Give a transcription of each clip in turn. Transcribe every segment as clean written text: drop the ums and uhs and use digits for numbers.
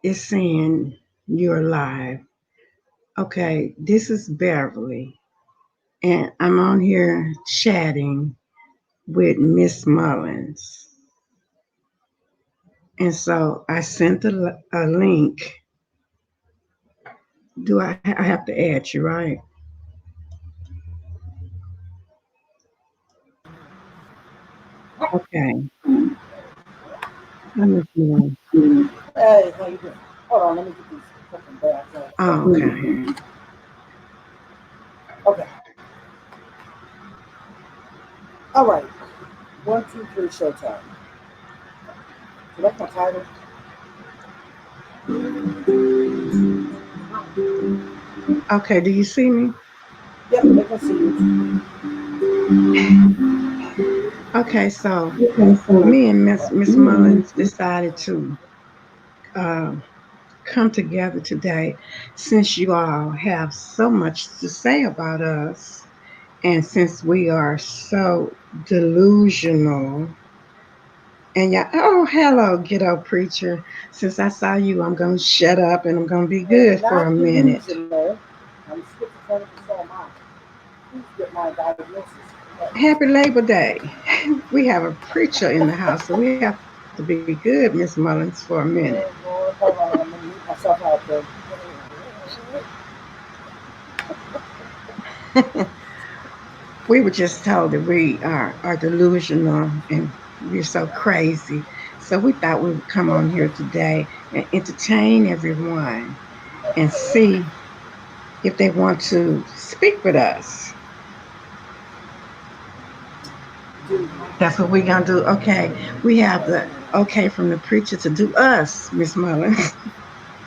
It's saying you're live. Okay, this is Beverly, and I'm on here chatting with Miss Mullins. And so I sent a link. I have to add you, right? Okay. Let me see. Hey, how you doing? Hold on, let me get these fucking bags out. Oh, okay. Okay. All right. One, two, three, showtime. You like my title? Okay, do you see me? Yep, they can see you. Okay, so Okay, so me and Miss you Mullins decided to uh, come together today since you all have so much to say about us. And since we are so delusional, and yeah, oh, hello, ghetto preacher. Since I saw you, I'm going to shut up and I'm going to be are good for a not minute. delusional. I'm schizophrenic and so am I. Please get my diagnosis. Happy Labor Day. We have a preacher in the house, so we have to be good, Miss Mullins, for a minute. Oh, Lord, hold on. I'm going to mute myself out there. We were just told that we are delusional and we're so crazy. So we thought we would come on here today and entertain everyone and see if they want to speak with us. Dude, That's what we're gonna do. Okay, we have the okay from the preacher to do us, Miss Mullins,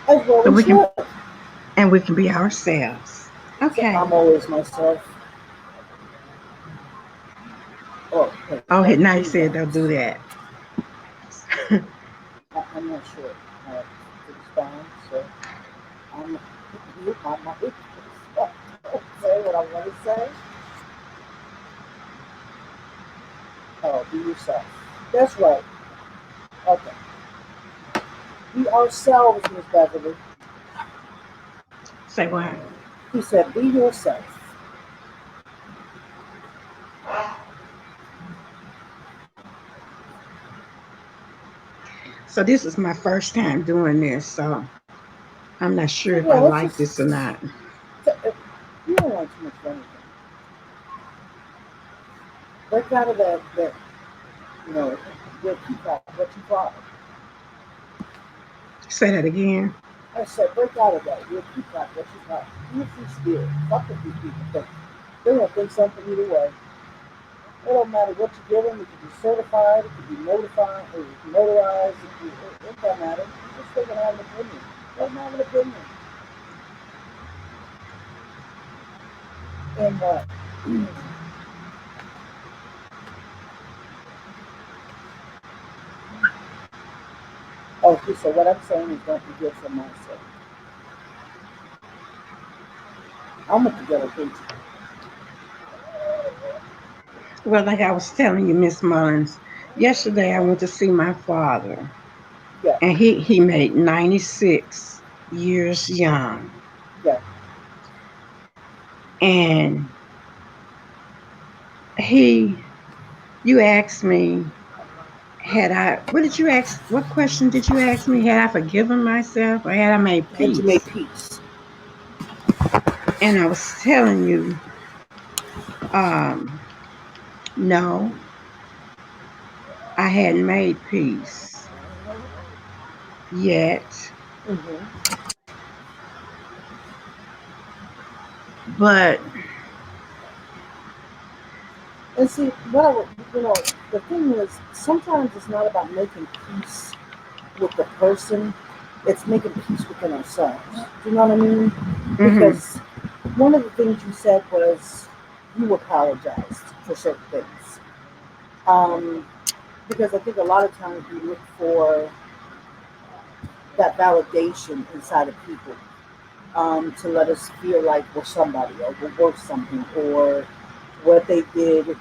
as well so we we can should. and we can be ourselves. So I'm Okay. always myself. Oh, wait, Oh, that now you green said they'll box. do that. I'm not sure how to respond, so I'm you on my say what I want to say. Oh, be yourself. That's right. Okay. Be ourselves, Miss Beverly. Say what? He said, be yourself. So this is my first time doing this, so I'm not sure So if yeah, I let's like just this or not. you don't want too much of anything. Break out of that you know, your peacock, what you thought. Say that again. I said, break out of that. Your peacock, what you thought. Be a free spirit. Fuck what these people think. They're gonna think something either way. It don't matter what you give them. It could be certified, it could be notified, or notarized. It don't matter. It's still gonna have an opinion. Let them have an opinion. And okay, so what I'm saying is don't be good for myself. I'm a together preacher. Well, like I was telling you, Miss Mullins, yesterday I went to see my father, Yeah, and he made 96 years young. yeah. And he, you asked me, had I, what did you ask? What question did you ask me? Had I forgiven myself or had I made Had you made peace? peace? And I was telling you, um, no, I hadn't made peace yet, Mm-hmm. but And see, what I would, the thing is, sometimes it's not about making peace with the person, it's making peace within ourselves. Do you know what I mean? mm-hmm, Because one of the things you said was you apologized for certain things. Um, because I think a lot of times we look for that validation inside of people to let us feel like we're somebody or we're worth something or what they did,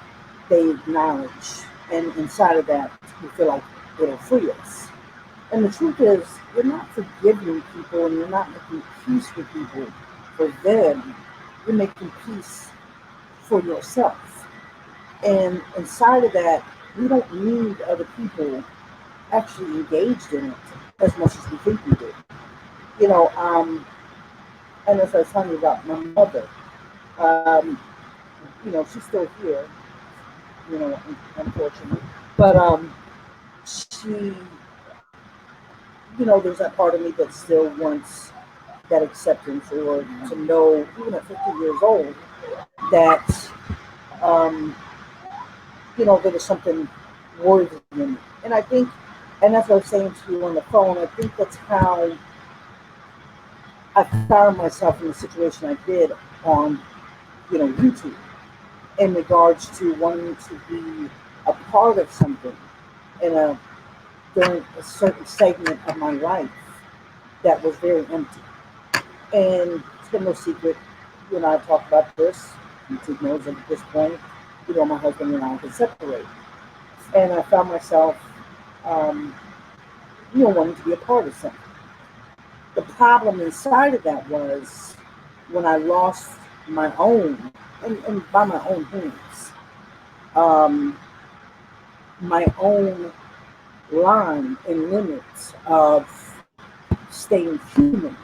they acknowledge. And inside of that, we feel like it'll free us. And the truth is, you're not forgiving people and you're not making peace with people for them. You're making peace for yourself. And inside of that, we don't need other people actually engaged in it as much as we think we do. You know, and as I was telling you about my mother, um, she's still here, unfortunately. But she, there's that part of me that still wants that acceptance or to know, even at 50 years old, that, um, there was something worthy in me. And I think, and that's what I was saying to you on the phone, I think that's how I found myself in the situation I did on, YouTube in regards to wanting to be a part of something in a during a certain segment of my life that was very empty. And it's been no secret, you and I have talked about this. YouTube knows at this point, my husband and I have separated. And I found myself, um, wanting to be a part of something. The problem inside of that was when I lost my own, and by my own hands, um, my own line and limits of staying human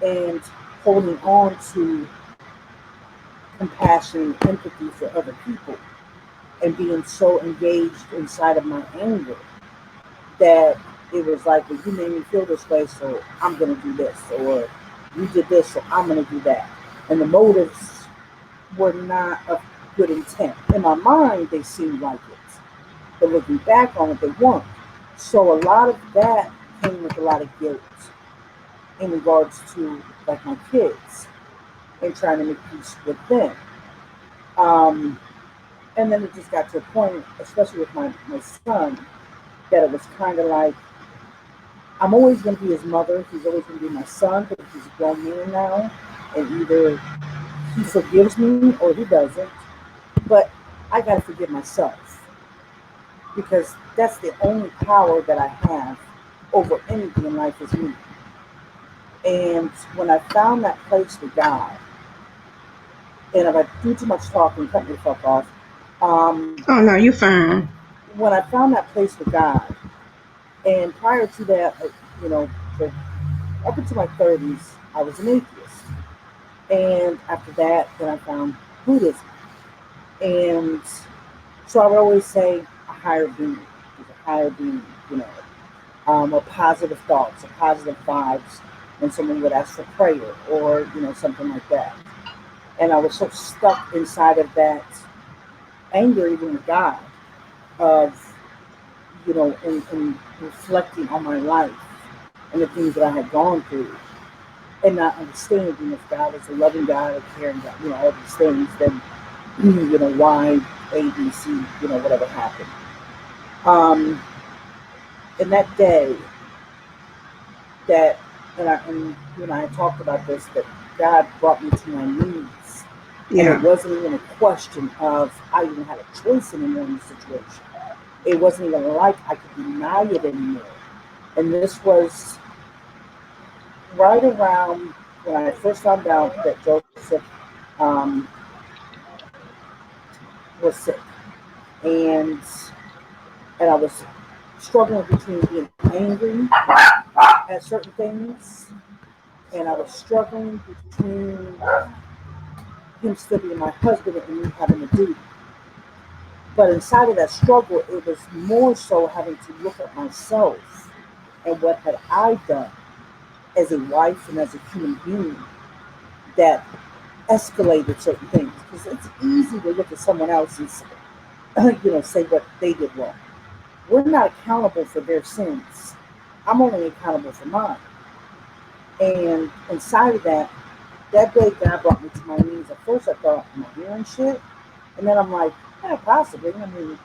and holding on to compassion and empathy for other people and being so engaged inside of my anger that it was like, well, you made me feel this way, so I'm going to do this, or you did this, so I'm going to do that. And the motives were not of good intent. In my mind, they seemed like it, but looking back on it, they weren't. So a lot of that came with a lot of guilt in regards to like my kids and trying to make peace with them. Um, and then it just got to a point, especially with my son, that it was kind of like I'm always going to be his mother. He's always going to be my son, but he's a grown man now, and either he forgives me or he doesn't. But I got to forgive myself because that's the only power that I have over anything in life is me. And when I found that place with God, and if I do too much talking, cut me the fuck off. Oh no, you're fine. When I found that place with God, and prior to that, you know, for up into my 30s, I was an atheist. And after that, then I found Buddhism. And so I would always say a higher being, there's a higher being, or positive thoughts, or positive vibes when someone would ask for prayer or, something like that. And I was so stuck inside of that anger, even with God, of, in reflecting on my life and the things that I had gone through and not understanding if God is a loving God, a caring God, all these things, then, why A, B, C, whatever happened. Um, and that day, that, and you and I talked about this, that God brought me to my knees. And it Yeah. wasn't even a question of I even had a choice anymore in the situation. It wasn't even like I could deny it anymore. And this was right around when I first found out that Joseph um, was sick, and and I was struggling between being angry at certain things, and I was struggling between him still being my husband and me having a duty. But inside of that struggle, it was more so having to look at myself and what had I done as a wife and as a human being that escalated certain things. Because it's easy to look at someone else and say, say what they did wrong. We're not accountable for their sins. I'm only accountable for mine. And inside of that, that day God brought me to my knees. At first I thought, am I hearing shit? And then I'm like, yeah, possibly. I mean,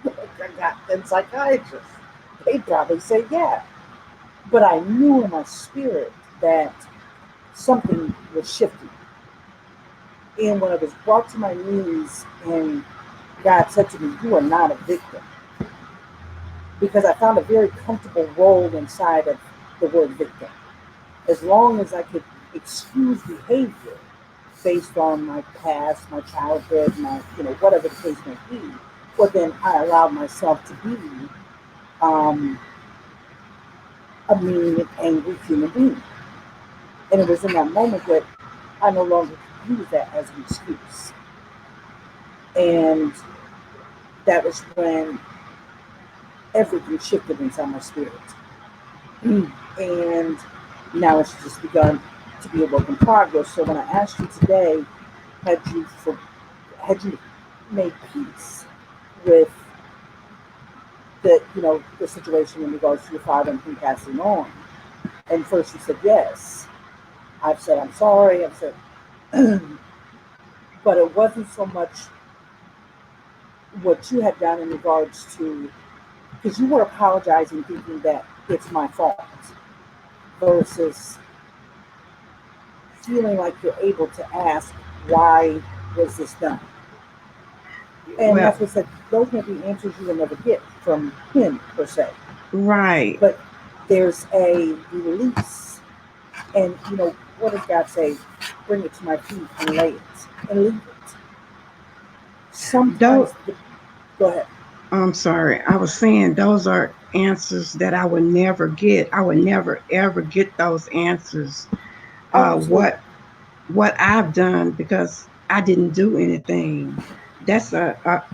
I got them psychiatrists. They probably say yeah. But I knew in my spirit that something was shifting. And when I was brought to my knees and God said to me, you are not a victim. because I found a very comfortable role inside of the word victim. As long as I could excuse behavior based on my past, my childhood, my whatever the case may be, well then I allowed myself to be um, a mean and angry human being. And it was in that moment that I no longer could use that as an excuse. And that was when everything shifted inside my spirit. And now it's just begun to be a work in progress. So when I asked you today, had you for, had you made peace with the situation in regards to your father and him passing on? And first you said yes. I've said I'm sorry. I've said, but it wasn't so much what you had done in regards to, because you were apologizing thinking that it's my fault versus feeling like you're able to ask why was this done. And Well, that's what I said, those may be answers you will never get from him per se, right. but there's a release. And what does God say? Bring it to my feet and lay it and leave it. Though Sometimes go ahead. I'm sorry, I was saying those are answers that I would never get. I would never ever get those answers. Oh, Uh, absolutely. what what I've done because I didn't do anything. That's a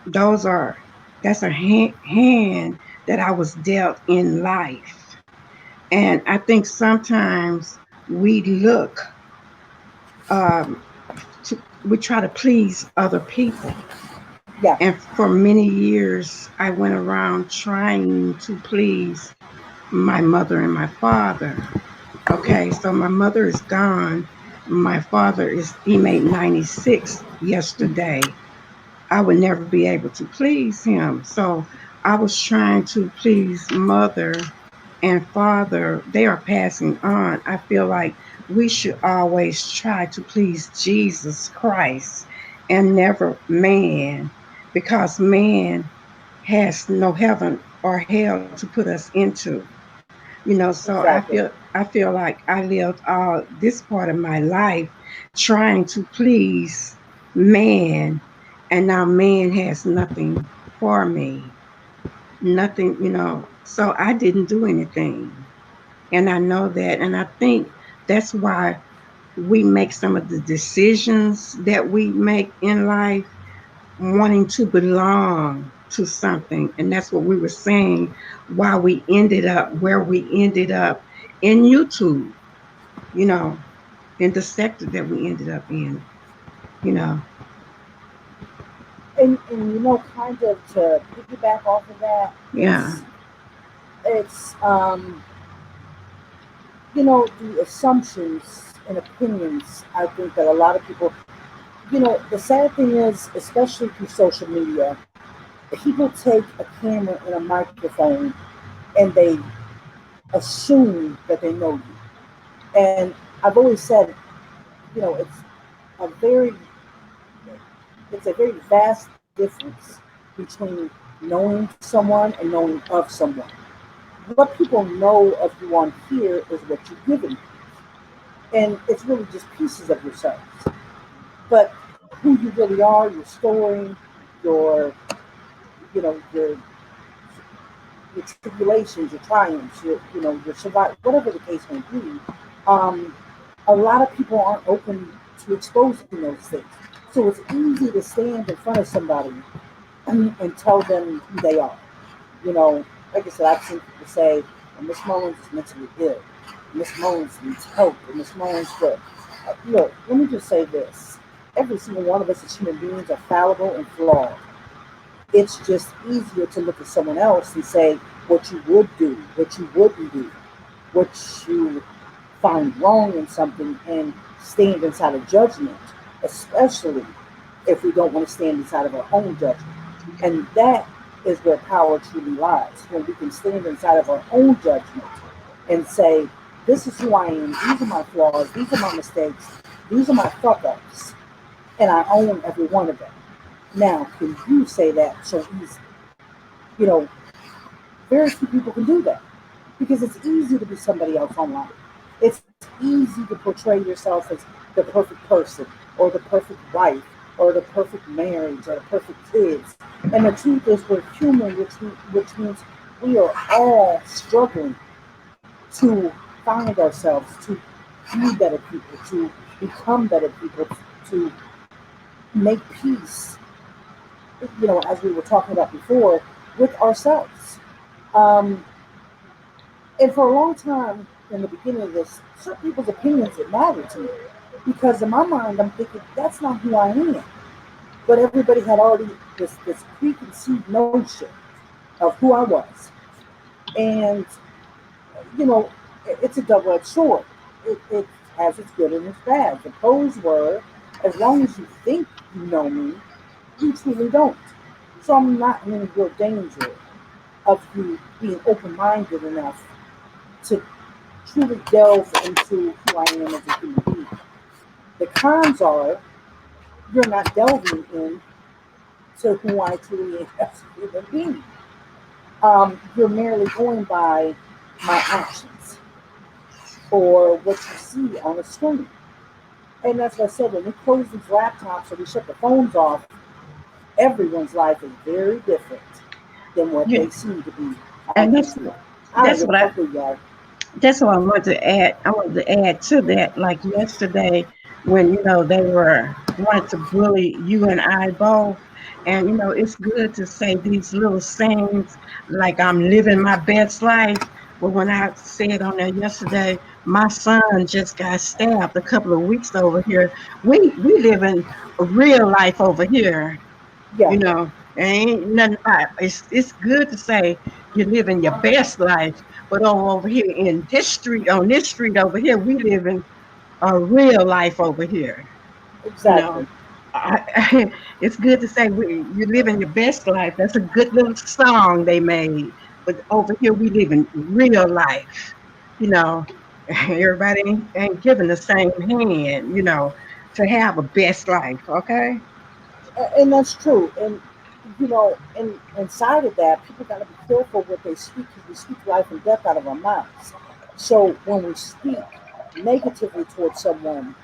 those are that's a hand that I was dealt in life. And I think sometimes we look, um, we try to please other people. Yeah. And for many years, I went around trying to please my mother and my father. Okay, so my mother is gone. My father he made 96 yesterday. I would never be able to please him. So I was trying to please mother and father. They are passing on. I feel like we should always try to please Jesus Christ and never man, because man has no heaven or hell to put us into. So Exactly. I feel like I lived all this part of my life trying to please man, and now man has nothing for me. Nothing, so I didn't do anything. And I know that, and I think that's why we make some of the decisions that we make in life, wanting to belong to something. And that's what we were saying, why we ended up where we ended up in YouTube, you know, in the sector that we ended up in, you know. And kind of to piggyback off of that, Yeah. it's the assumptions and opinions. I think that a lot of people, the sad thing is, especially through social media, people take a camera and a microphone and they assume that they know you. And I've always said, a very it's a very vast difference between knowing someone and knowing of someone. What people know of you on here is what you're giving, and it's really just pieces of yourself. But who you really are, your story, your you know your tribulations, your triumphs, your survival, whatever the case may be. Um, a lot of people aren't open to exposing those things. So it's easy to stand in front of somebody and tell them who they are. You know, like I said, I've seen people say, well, Miss Mullins is mentally ill. Miss Mullins needs help. And Miss Mullins good. Look, let me just say this. Every single one of us as human beings are fallible and flawed. It's just easier to look at someone else and say what you would do, what you wouldn't do, what you find wrong in something and stand inside of judgment, especially if we don't want to stand inside of our own judgment. And that is where power truly lies, when we can stand inside of our own judgment and say, this is who I am, these are my flaws, these are my mistakes, these are my fuck ups, and I own every one of them. Now, can you say that so easy? You know, Very few people can do that because it's easy to be somebody else online. It's easy to portray yourself as the perfect person or the perfect wife or the perfect marriage or the perfect kids. And the truth is, we're human, which means we are all struggling to find ourselves, to be better people, to become better people, to make peace, as we were talking about before, with ourselves. Um, and for a long time, in the beginning of this, certain people's opinions that mattered to me. Because in my mind, I'm thinking, that's not who I am. But everybody had already this preconceived notion of who I was. And, you know, it's a double edged sword. It has its good and its bad. The pros were, as long as you think you know me, you truly don't. So I'm not in any real danger of you being open minded enough to truly delve into who I am as a human being. The cons are you're not delving into who I truly am as a human being. You're merely going by my actions or what you see on the screen. And that's what I said, when we close these laptops or we shut the phones off, everyone's life is very different than what Yeah, they seem to be on and YouTube. I don't that's give a what I fuck who you are. that's what I wanted to add. I wanted to add to that. Like yesterday, when they were wanted to bully you and I both, and it's good to say these little sayings like I'm living my best life. But when I said on there yesterday, my son just got stabbed a couple of weeks over here. We live in a real life over here. Yeah, You know, ain't nothing about it's good to say you're living your best life, but over here in this street, on this street over here, we live in a real life over here. You know, exactly. it's good to say you're living your best life. That's a good little song they made, but over here we live in real life. You know, everybody ain't given the same hand. To have a best life. Okay. And that's true. And and inside of that, people got to be careful what they speak because we speak life and death out of our mouths. So when we speak negatively towards someone,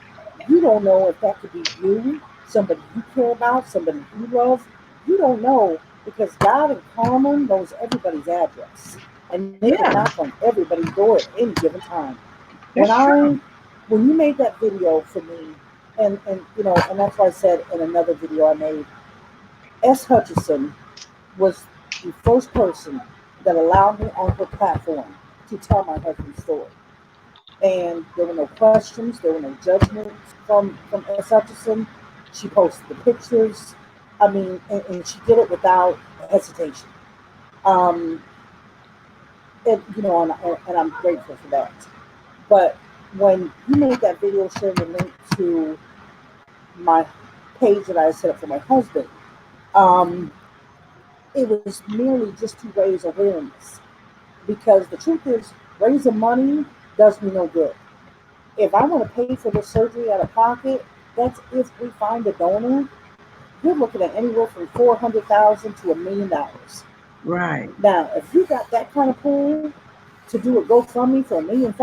you don't know if that could be you, somebody you care about, somebody you love. You don't know because God and karma knows everybody's address, and they can knock Yeah, on everybody's door at any given time. When that's I true. when you made that video for me, and that's why I said in another video I made, S. Hutchison was the first person that allowed me on her platform to tell my husband's story. And there were no questions, there were no judgments from S. Hutchison. She posted the pictures. I mean, and she did it without hesitation. Um, and I'm grateful for that. But when you made that video sharing the link to my page that I set up for my husband, um, it was merely just to raise awareness. Because the truth is, raising money does me no good. If I want to pay for this surgery out of pocket, that's if we find a donor. You're looking at anywhere from 400,000 to $1 million. Right. Now, if you got that kind of pool to do a GoFundMe for $1 million,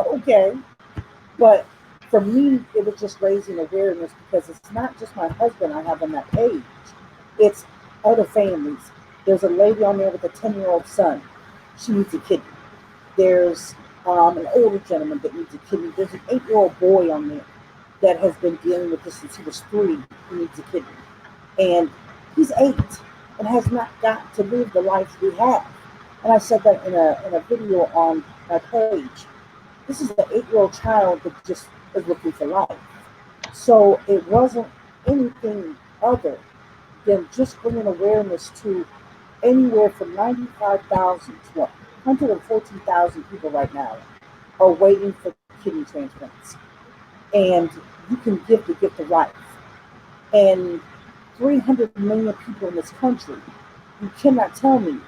okay. But for me, it was just raising awareness because it's not just my husband I have on that page. It's other families. There's a lady on there with a 10-year-old son. She needs a kidney. There's an older gentleman that needs a kidney. There's an 8-year-old boy on there that has been dealing with this since he was 3. He needs a kidney. And he's 8 and has not got to live the life we have. And I said that in a video on my page. This is an 8-year-old child that just is looking for life. So it wasn't anything other than just bringing awareness to anywhere from 95,000 to 114,000 people right now are waiting for kidney transplants. And you can give the gift of life. And 300 million people in this country, you cannot tell me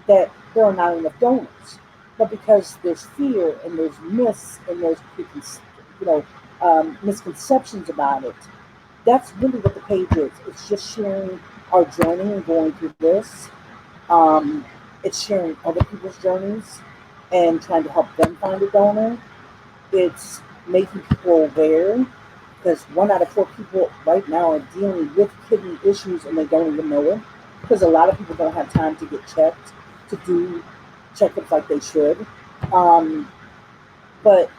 that there are not enough donors. But because there's fear and there's myths and there's you know misconceptions about it, that's really what the page is. It's just sharing our journey and going through this. Um, it's sharing other people's journeys and trying to help them find a donor. It's making people aware because 1 out of 4 people right now are dealing with kidney issues and they don't even know it because a lot of people don't have time to get checked to do checkups like they should. Um, but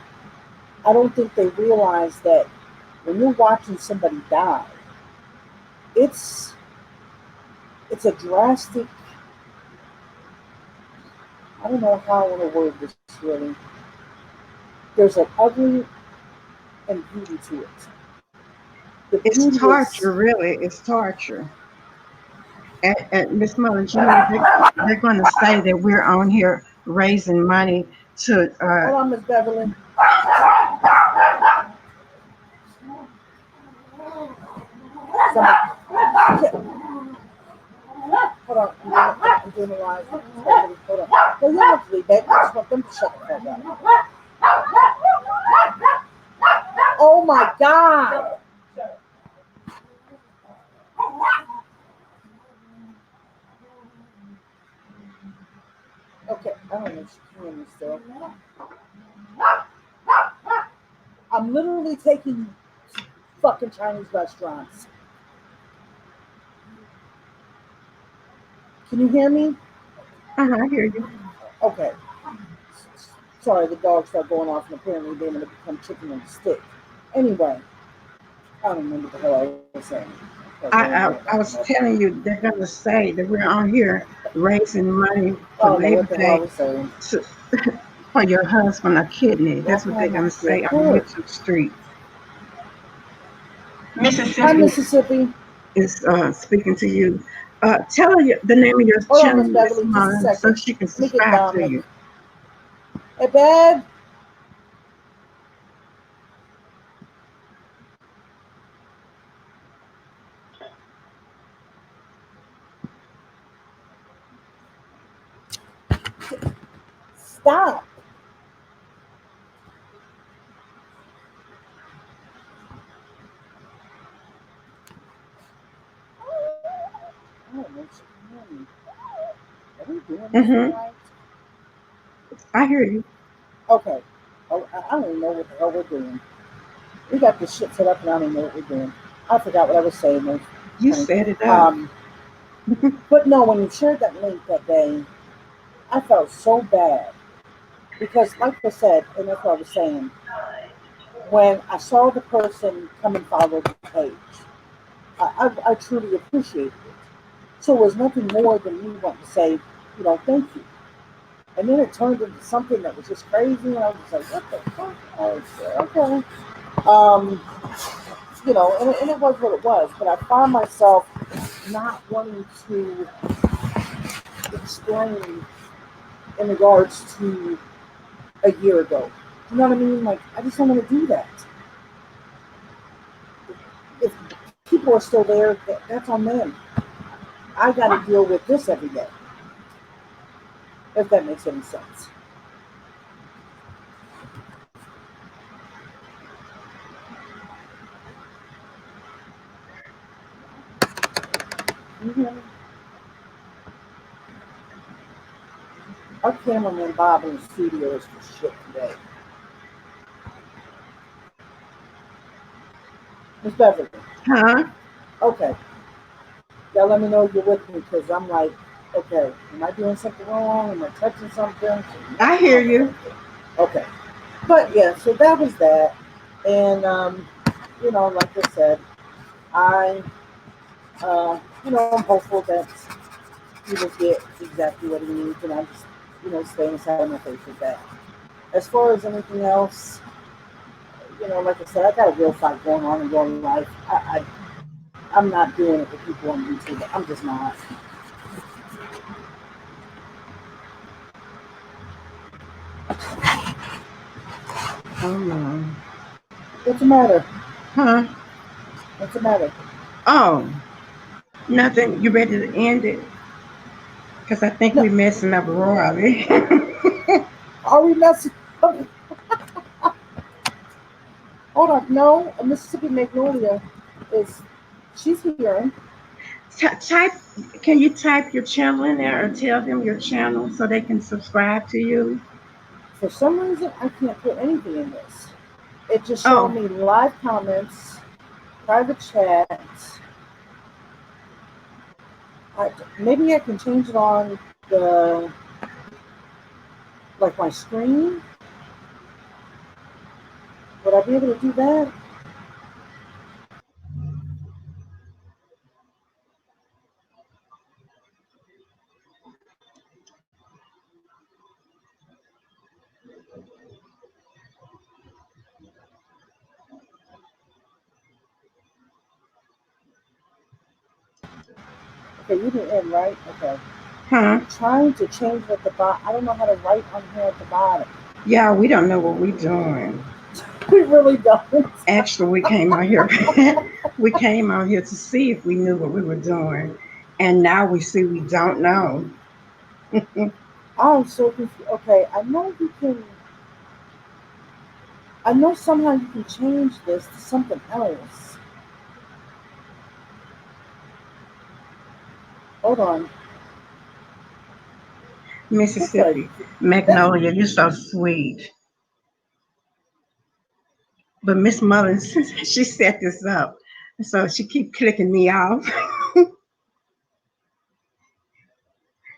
I don't think they realize that when you're watching somebody die, it's it's a drastic. I don't know how I want to word this really. There's an ugly and beauty to it. The It's beauty is, torture, really. It's torture. And Miss Mullins, they're going to say that we're on here raising money to hold on, Miss Beverly. Somebody, hold on, I'm doing a live. Hold on. No, you don't have to leave, babe. I just want them to shut the fuck up. Oh my God. Okay, I don't know if she can hear me still. I'm literally taking you to fucking Chinese restaurants. Can you hear me? I hear you. Okay. Sorry, the dogs start going off and apparently they're going to become chicken and stick. Anyway, I don't remember what the hell I was saying. I was laying here I backing was up. telling you they're going to say that we're on here raising money I for don't know Labor what the hell I Day was saying. to, for your husband a kidney. That's Walk what they're around going like to you're say on hurt. YouTube Street. Hi, Mississippi Mississippi. is speaking to you. Tell her the name of your Hold on, channel, Miss Miss Beverly, just a Mullins, so second. she can Let me get subscribe to Dominic. you. Hey, babe. Stop. I don't know if she can hear me. Are we doing this thing Hmm. right? I hear you. Okay. Oh, I don't even know what the hell we're doing. We got this shit set up and I don't even know what we're doing. I forgot what I was saying, You honey. set it up. Um, but no, when you shared that link that day, I felt so bad because, like I said, and that's what I was saying, when I saw the person come and follow the page, I truly appreciated it. So it was nothing more than me wanting to say, thank you. And then it turned into something that was just crazy, and I was just like, what the fuck? I was like, okay. Um, and it was what it was, but I found myself not wanting to explain in regards to a year ago. You know what I mean? Like, I just don't want to do that. If people are still there, that's on them. I got to deal with this every day, if that makes any sense. Mm-hmm. Our cameraman Bob in the studio is for shit today. Miss Beverly, Huh? okay. Y'all let me know you're with me because I'm like, okay, am I doing something wrong? Am I touching something? I I hear don't know you. anything. Okay. But yeah, so that was that. And, like I said, I, I'm hopeful that he will get exactly what he needs. And I just, stay inside my face with that. As far as anything else, like I said, I got a real fight going on in real life. I'm not doing it with people on YouTube. I'm just not. Oh no. What's the matter? Huh? What's the matter? Oh, nothing. You ready to end it? Because I think No, we're messing up royally. are we messing up? Hold on. No, Mississippi Magnolia is, she's here. Type. Can you type your channel in there or tell them your channel so they can subscribe to you? For some reason, I can't put anything in this. It just showed Oh, me live comments, private chats. Maybe I can change it on the like my screen. Would I be able to do that? Okay, you didn't end right. Okay. huh? I'm trying to change it at the bottom. I don't know how to write on here at the bottom. Yeah, we don't know what we're doing. We really don't. Actually, we came out here. We came out here to see if we knew what we were doing, and now we see we don't know. I'm so confused. Okay, I know you can. I know somehow you can change this to something else. Hold on. That's like Mississippi, that's Magnolia, you're so sweet. But Miss Mullins, she set this up, so she keep clicking me off.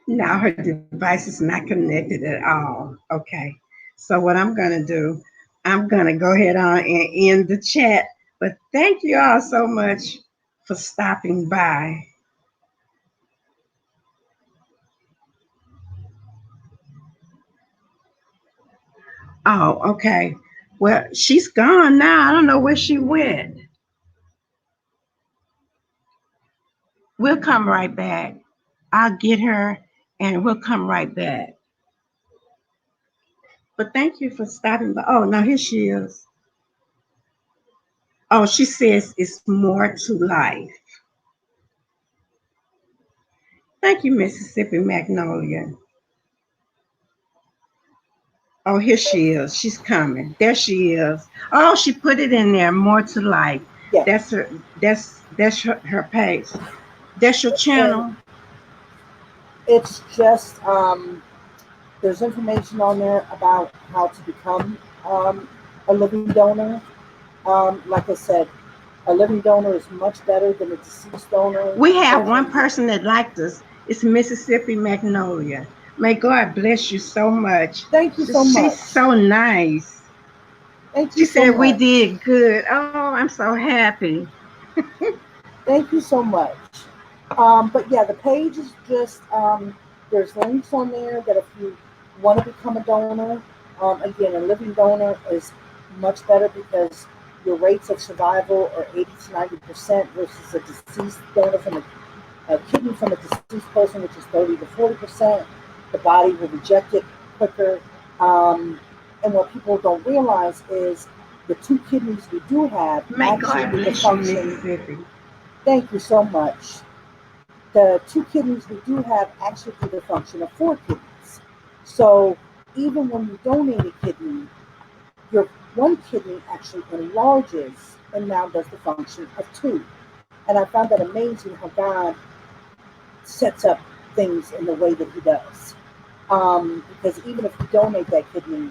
Now her device is not connected at all. Okay. So what I'm gonna do, I'm gonna go ahead on and end the chat. But thank you all so much for stopping by. Oh, okay. Well, she's gone now. I don't know where she went. We'll come right back. I'll get her and we'll come right back. But thank you for stopping by. Oh, now here she is. Oh, she says it's more to life. Thank you, Mississippi Magnolia. Oh, here she is. She's coming. There she is. Oh, she put it in there. More to life. yeah. That's her. That's her page. That's your And channel. it's just there's information on there about how to become a living donor. Like I said, a living donor is much better than a deceased donor. We have one Unfortunately, person that liked us. It's Mississippi Magnolia. May God bless you so much. thank you so much. She's so nice. Thank She you so said we much. did good. Oh, I'm so happy. Thank you so much. But yeah, the page is just there's links on there that if you want to become a donor, again, a living donor is much better because your rates of survival are 80 to 90% versus a deceased donor from a kidney from a deceased person, which is 30 to 40%. The body will reject it quicker. Um, and what people don't realize is the two kidneys we do have May actually God do the bless you, function. Mississippi. Thank you so much. The two kidneys we do have actually do the function of four kidneys. So even when you donate a kidney, your one kidney actually enlarges and now does the function of two. And I found that amazing how God sets up things in the way that He does. Because even if you donate that kidney,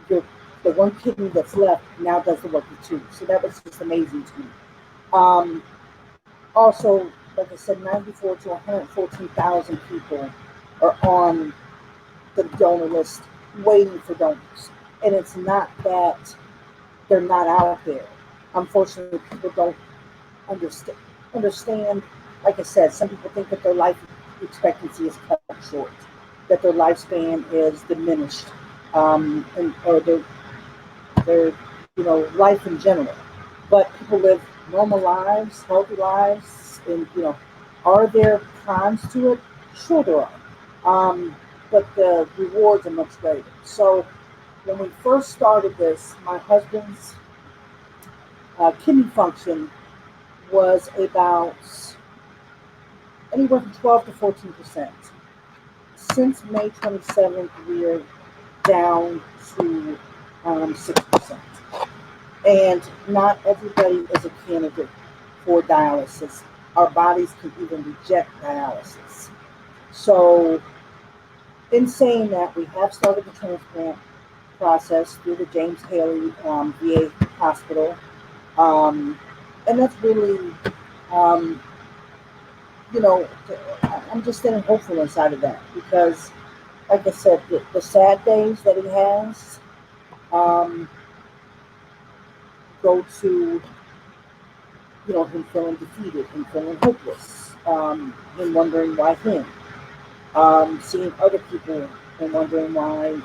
your the one kidney that's left now does the work of two. So that was just amazing to me. Um, Also, like I said, 94 to 114,000 people are on the donor list waiting for donors. And it's not that they're not out there. Unfortunately, people don't understand. Understand, like I said, some people think that their life expectancy is cut short, that their lifespan is diminished, or their life in general. But people live normal lives, healthy lives, and are there cons to it? Sure, there are. But the rewards are much greater. So when we first started this, my husband's kidney function was about anywhere from 12 to 14%. Since May 27th, we're down to 6%. And not everybody is a candidate for dialysis. our bodies can even reject dialysis. So, in saying that, we have started the transplant process through the James Haley VA hospital. Um, and that's really, um, you know, I'm just staying hopeful inside of that because, like I said, the sad days that he has um, go to, him feeling defeated, him feeling hopeless, him wondering why him, seeing other people and wondering why,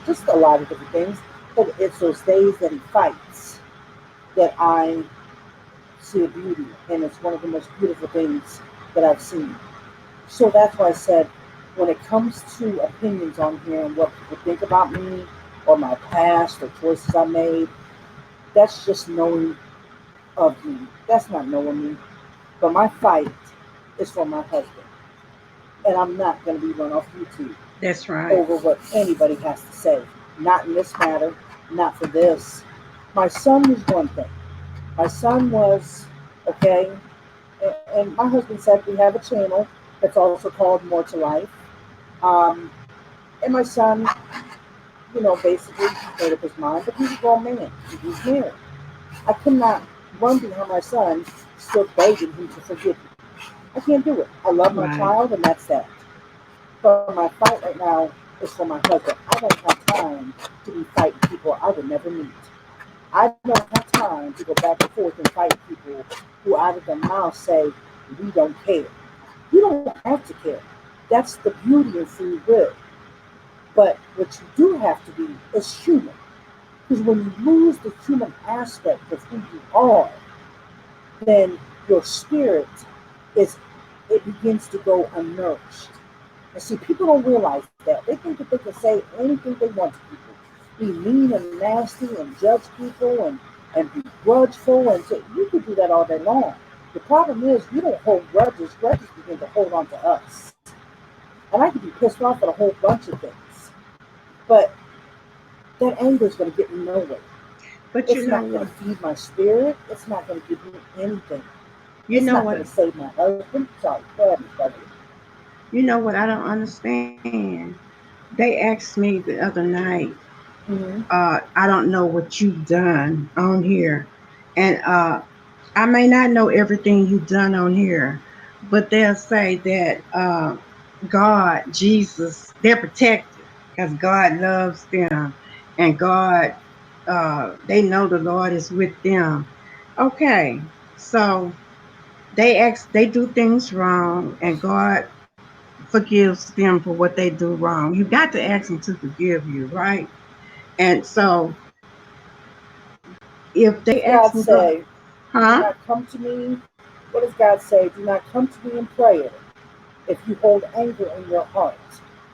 just a lot of different things. But it's those days that he fights that I see a beauty, and it's one of the most beautiful things that I've seen. So that's why I said, when it comes to opinions on here and what people think about me or my past or choices I made, that's just knowing of me. That's not knowing me. But my fight is for my husband, and I'm not going to be run off YouTube That's right. over what anybody has to say. Not in this matter, not for this. My son was one thing. My son was, okay, and my husband said we have a channel that's also called More to Life. Um, and my son, basically he made up his mind, but he's a grown man. He's married. I cannot run behind my son, still begging him to forgive me. I can't do it. I love my Right. child, and that's that. But my fight right now is for my husband. I don't have time to be fighting people I would never meet. I don't have time to go back and forth and fight people who out of their mouths say, we don't care. You don't have to care. That's the beauty of free will. But what you do have to be is human. Because when you lose the human aspect of who you are, then your spirit is it begins to go unnourished. And see, people don't realize that. They think that they can say anything they want to people, be mean and nasty and judge people and be grudgeful and say, you could do that all day long. The problem is we don't hold grudges. Grudges begin to hold on to us. And I could be pissed off at a whole bunch of things. But that anger is going to get me nowhere. But you It's know not going what? to feed my spirit. It's not going to give me anything. You It's know not what? going to save my husband. Sorry, go ahead, Beverly. You know what I don't understand? They asked me the other night, Mm-hmm. I don't know what you've done on here. And I may not know everything you've done on here, but they'll say that God, Jesus, they're protected because God loves them and God, they know the Lord is with them. Okay, so they do things wrong and God forgives them for what they do wrong. You got to ask him to forgive you, right? And so if What they does God ask me, God, say? Do huh? not come to me. What does God say? Do not come to me in prayer if you hold anger in your heart,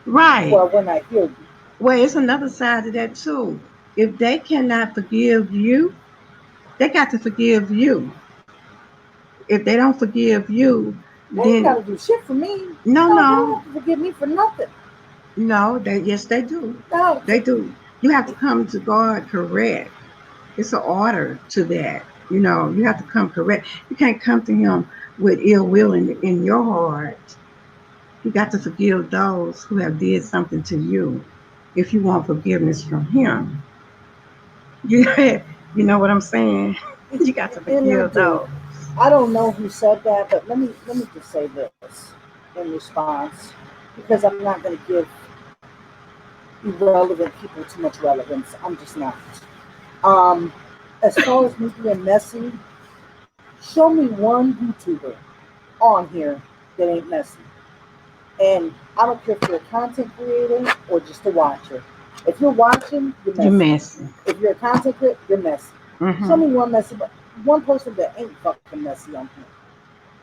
Right. for when I hear you. Well, it's another side to that too. If they cannot forgive you, they got to forgive you. If they don't forgive you, They ain't got then to do shit for me. no, No, they don't no, have to forgive me for nothing. no. They yes, they do. No, They do. You have to come to God correct. It's an order to that. You know, you have to come correct. You can't come to Him with ill will in your heart. You got to forgive those who have did something to you. If you want forgiveness from Him, you you know what I'm saying. You got to and I forgive do. those. I don't know who said that, but let me just say this in response, because I'm not going to give irrelevant people too much relevance. I'm just not. Um, as far as me being messy, show me one YouTuber on here that ain't messy. And I don't care if you're a content creator or just a watcher. If you're watching, you're You're messy. messy. If you're a content creator, you're messy. Show Hmm. me one messy, but one person that ain't fucking messy on here.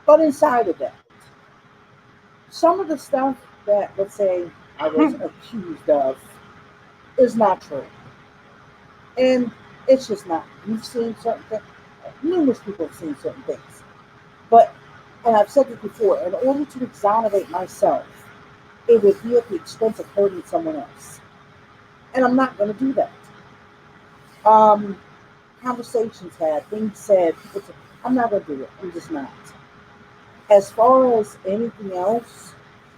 But inside of that, some of the stuff that, let's say, I was accused of is not true. And it's just not. You've seen certain things. Numerous people have seen certain things. But, and I've said this before, in order to exonerate myself, it would be at the expense of hurting someone else. And I'm not going to do that. Um, Conversations had, things said, people said, I'm not going to do it. I'm just not. As far as anything else,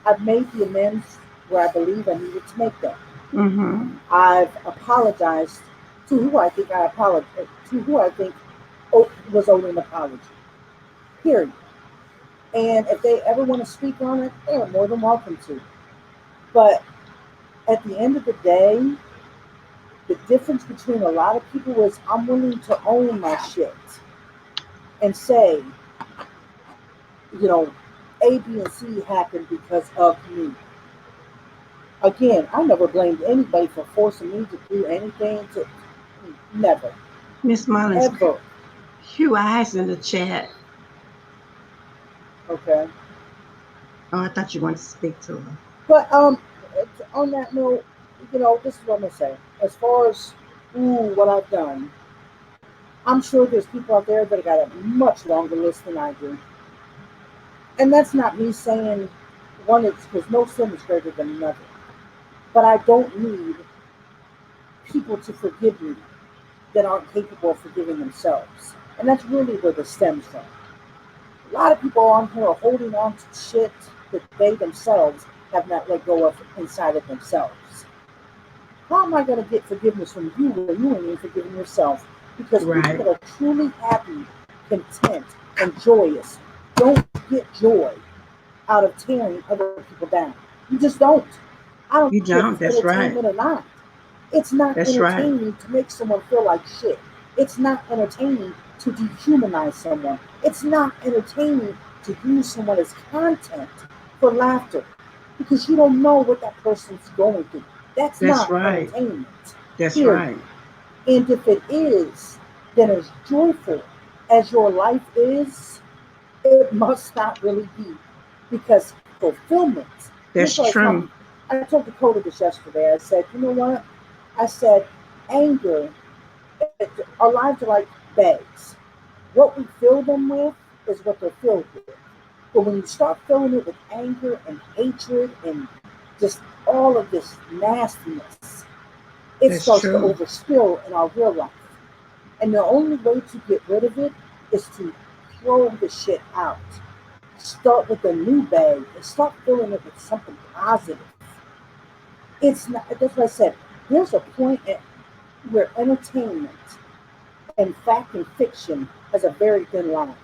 I've made the amends where I believe I needed to make them. Mm-hmm. I've apologized to who I think I apologized to who I think was owed an apology. Period. And if they ever want to speak on it, they are more than welcome to. But at the end of the day, the difference between a lot of people is I'm willing to own my shit and say, you know, A, B, and C happened because of me. Again, I never blamed anybody for forcing me to do anything to never. Miss Mullins, Ever. Hugh Eyes in the chat. Okay. Oh, I thought you wanted to speak to her. But on that note, this is what I'm gonna say. As far as what I've done, I'm sure there's people out there that got a much longer list than I do. And that's not me saying one is because no sin is greater than another. But I don't need people to forgive me that aren't capable of forgiving themselves. And that's really where this stems from. A lot of people on here are holding on to shit that they themselves have not let go of inside of themselves. How am I going to get forgiveness from you when you ain't even forgiving yourself? Because people that Right. are truly happy, content, and joyous don't get joy out of tearing other people down. You just don't. I don't care You if it's don't. That's entertainment right. or not. It's not That's right. entertaining to make someone feel like shit. It's not entertaining to dehumanize someone. It's not entertaining to use someone as content for laughter because you don't know what that person's going through. That's That's not right. entertainment, That's period. right. And if it is, then as joyful as your life is, it must not really be because fulfillment. Here's That's what true. I told Dakota this yesterday. I said, you know what? I said, anger, our lives are like bags. What we fill them with is what they're filled with. But when you start filling it with anger and hatred and just all of this nastiness, it That's starts to true. overspill in our real life. And the only way to get rid of it is to throw the shit out. Start with a new bag and start filling it with something positive. It's not. That's what I said. There's a point at where entertainment and fact and fiction has a very thin line.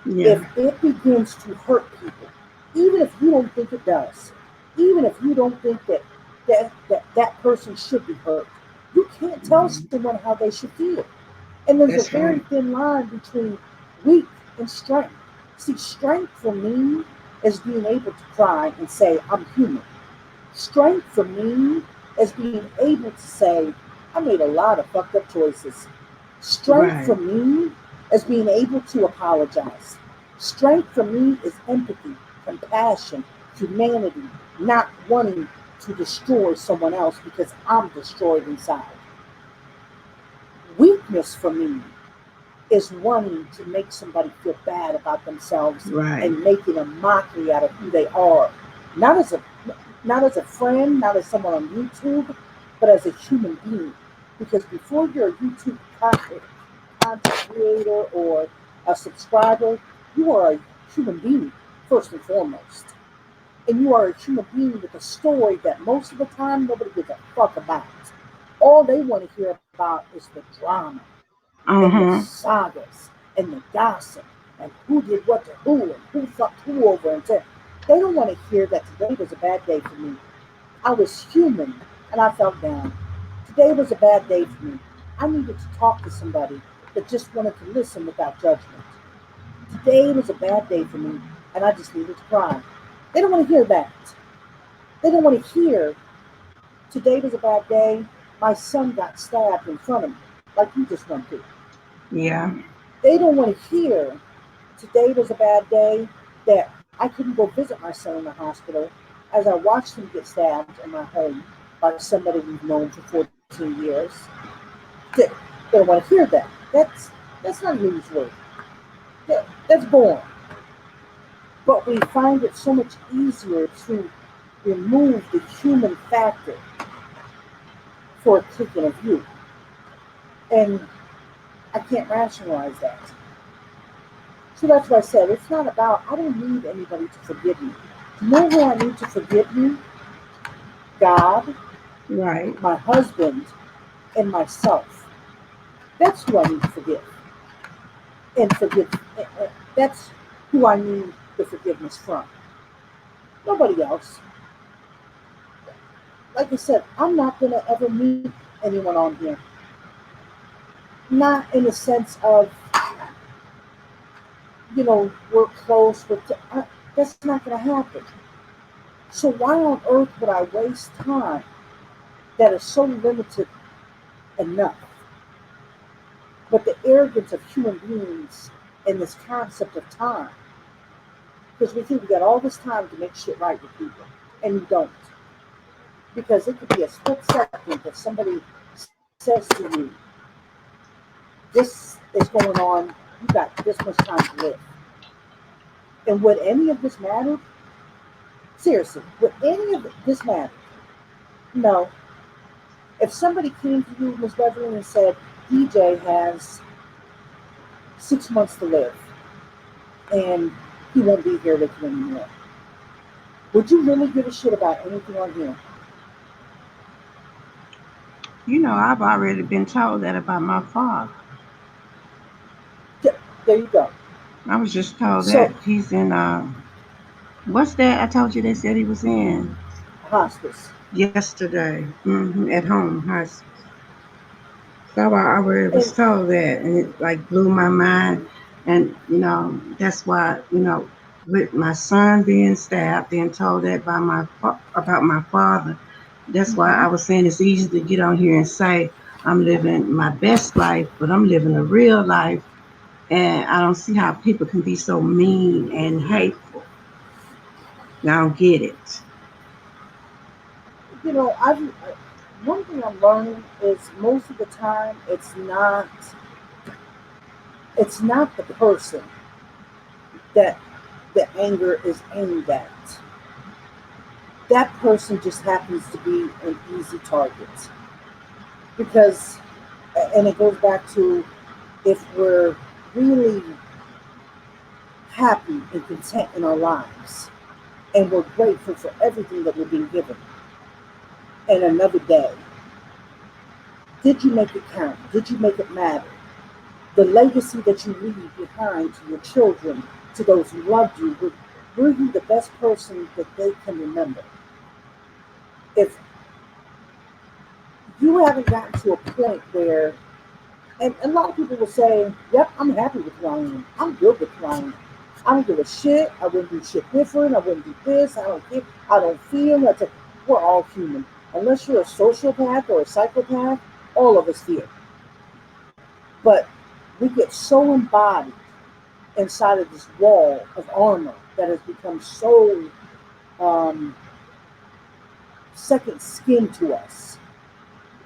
If Yeah. it begins to hurt people, even if you don't think it does, even if you don't think that person should be hurt, you can't tell Mhm. someone how they should feel. And there's a That's very right. thin line between weak and strength. See, strength for me is being able to cry and say, I'm human. Strength for me is being able to say, I made a lot of fucked up choices. Strength for Right. me is being able to apologize. Strength for me is empathy, compassion, humanity, not wanting to destroy someone else because I'm destroyed inside. Weakness for me is wanting to make somebody feel bad about themselves Right. and making a mockery out of who they are. Not as a not as a friend, not as someone on YouTube, but as a human being. Because before you're a YouTube content creator or a subscriber, you are a human being first and foremost. And you are a human being with a story that most of the time nobody gives a fuck about. All they want to hear about is the drama and the Uh-huh. sagas and the gossip and who did what to who and who fucked who over and said. They don't want to hear that today was a bad day for me. I was human and I felt down. Today was a bad day for me. I needed to talk to somebody that just wanted to listen without judgment. Today was a bad day for me and I just needed to cry. They don't want to hear that. They don't want to hear today was a bad day. My son got stabbed in front of me, like you just went through. Yeah. They don't want to hear today was a bad day that I couldn't go visit my son in the hospital as I watched him get stabbed in my home by somebody we've known for 14 years. They, they don't want to hear that. That's not newsworthy. That's boring. But we find it so much easier to remove the human factor for a click and a view. And I can't rationalize that. So that's why I said it's not about, I don't need anybody to forgive me. You know who I need to forgive me? God, Right. my husband, and myself. That's who I need to forgive. And forgive. That's who I need the forgiveness from. Nobody else. Like I said, I'm not going to ever meet anyone on here. Not in the sense of, we're close. That's not going to happen. So why on earth would I waste time that is so limited enough? But the arrogance of human beings and this concept of time, because we think we got all this time to make shit right with people, and you don't. Because it could be a split second that somebody says to you, this is going on, you got this much time to live. And would any of this matter? Seriously, would any of this matter? No. If somebody came to you, Miss Beverly, and said, DJ has 6 months to live and he won't be here with you anymore, would you really give a shit about anything on here? I've already been told that about my father. There you go. I was just told So, that he's in what's that I told you they said he was in hospice. yesterday, at home hospice. So I already And was told that, and it like blew my mind. And that's why with my son being stabbed, being told that by about my father. That's why I mhm, was saying it's easy to get on here and say I'm living my best life, but I'm living a real life, and I don't see how people can be so mean and hateful. I don't get it. I've one thing I'm learning is most of the time it's not the person that the anger is aimed at. That person just happens to be an easy target because, and it goes back to, if we're really happy and content in our lives and we're grateful for everything that we're being given and another day, did you make it count? Did you make it matter? The legacy that you leave behind to your children, to those who loved you, were you the best person that they can remember? If you haven't gotten to a point where, and a lot of people will say, yep, I'm happy with who I am. I'm good with who I am. I don't give a shit. I wouldn't do shit different. I wouldn't do this. I don't give. I don't feel. We're all human. Unless you're a sociopath or a psychopath, all of us feel. But we get so embodied inside of this wall of armor that has become so um, second skin to us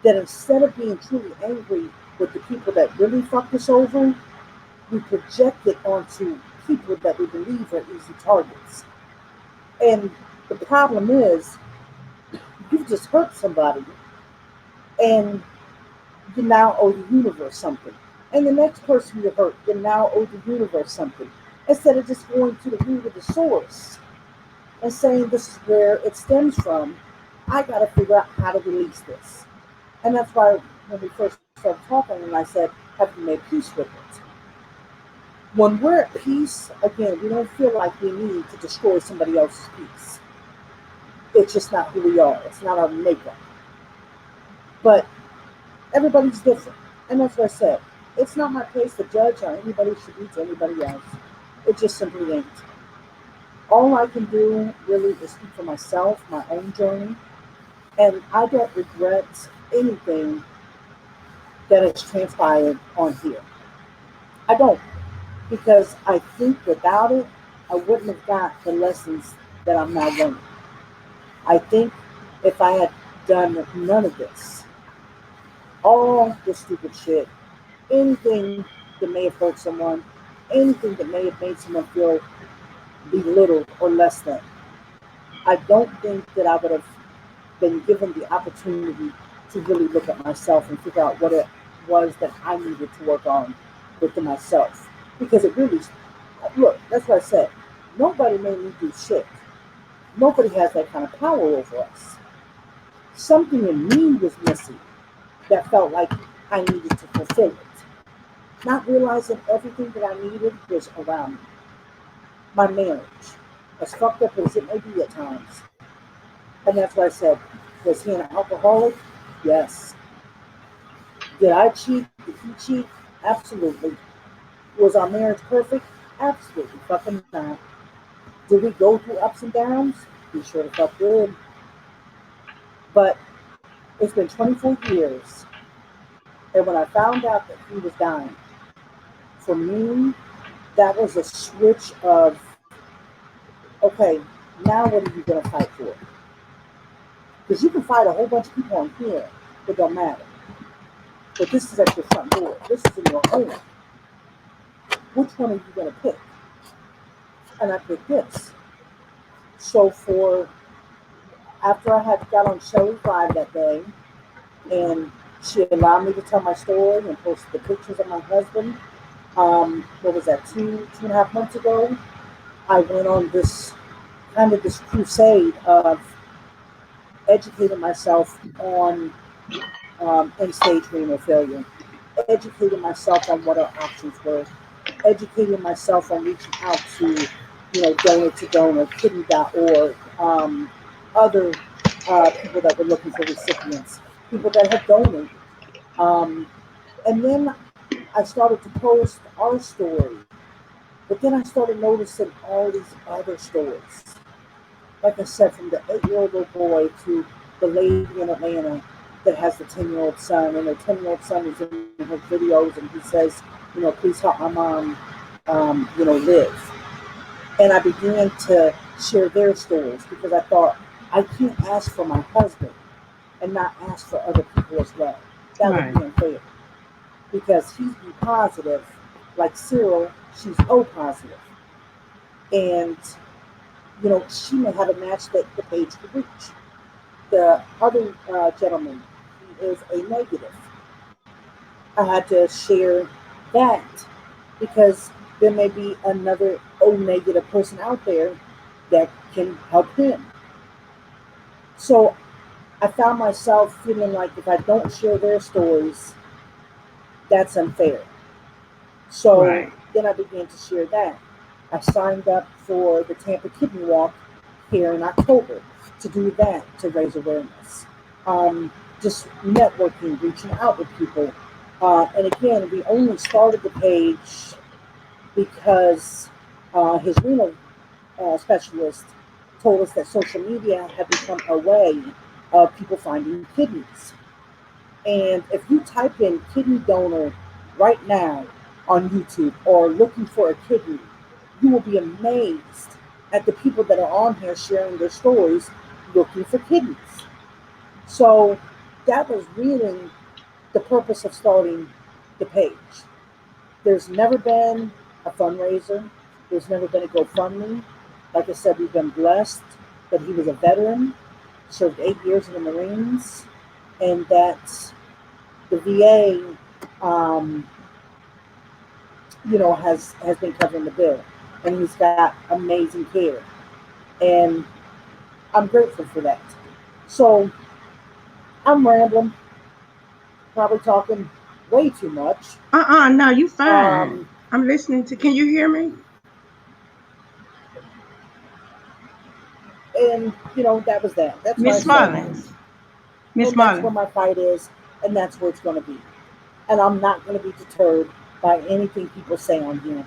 that instead of being truly angry with the people that really fucked us over, we project it onto people that we believe are easy targets. And the problem is, you just hurt somebody and you now owe the universe something. And the next person you hurt, you now owe the universe something. Instead of just going to the root of the source and saying this is where it stems from, I got to figure out how to release this. And that's why when we first started talking, and I said, have you made peace with it? When we're at peace, again, we don't feel like we need to destroy somebody else's peace. It's just not who we are. It's not our makeup. But everybody's different. And that's what I said. It's not my place to judge how anybody should be to anybody else. It just simply ain't. All I can do really is speak for myself, my own journey. And I don't regret anything that has transpired on here. I don't. Because I think without it, I wouldn't have got the lessons that I'm now learning. I think if I had done none of this, all the stupid shit, anything that may have hurt someone, anything that may have made someone feel belittled or less than, I don't think that I would have been given the opportunity to really look at myself and figure out what it was that I needed to work on within myself. Because it really Look, that's what I said. Nobody made me do shit. Nobody has that kind of power over us. Something in me was missing that felt like I needed to fulfill it. Not realizing everything that I needed was around me. My marriage, as fucked up as it may be at times. And that's why I said, was he an alcoholic? Yes. Did I cheat? Did he cheat? Absolutely. Was our marriage perfect? Absolutely fucking not. Did we go through ups and downs? We sure the fuck did. But it's been 24 years, and when I found out that he was dying, for me, that was a switch of, okay, now what are you going to fight for? Because you can fight a whole bunch of people on here, it don't matter. But this is at your front door. This is in your home. Which one are you going to pick? And I picked this. So for after I had got on Shelly's Live that day, and she allowed me to tell my story and posted the pictures of my husband. What was that? 2.5 months ago, I went on this kind of this crusade of educating myself on end-stage renal failure, educating myself on what our options were, educating myself on reaching out to, donor to donor, kidney.org, other people that were looking for recipients, people that had donated. Um, and then I started to post our story, but then I started noticing all these other stories. Like I said, from the 8-year-old little boy to the lady in Atlanta that has the 10-year-old son, and the 10-year-old son is in her videos and he says, please help my mom, live. And I began to share their stories because I thought, I can't ask for my husband and not ask for other people as well. That would Right. be unfair because he's B positive, like Cyril, she's O positive. And, she may have a match that the page could reach. The other gentleman, he is a negative. I had to share that because there may be another O negative person out there that can help him. So I found myself feeling like if I don't share their stories, that's unfair. So Right. then I began to share that. I signed up for the Tampa Kidney Walk here in October to do that to raise awareness. Um, just networking, reaching out with people. And again, we only started the page because his renal specialist told us that social media had become a way of people finding kidneys. And if you type in kidney donor right now on YouTube or looking for a kidney, you will be amazed at the people that are on here sharing their stories looking for kidneys. So that was really the purpose of starting the page. There's never been a fundraiser, there's never been a GoFundMe. Like I said, we've been blessed that he was a veteran, served 8 years in the Marines, and that the VA, has been covering the bill, and he's got amazing care, and I'm grateful for that. So I'm rambling, probably talking way too much. No, you fine. Um, I'm listening to. Can you hear me, and that was that. That's why I Miss said, Mullins? Miss and that's where Mullins. my fight is, and that's where it's going to be. And I'm not going to be deterred by anything people say on here.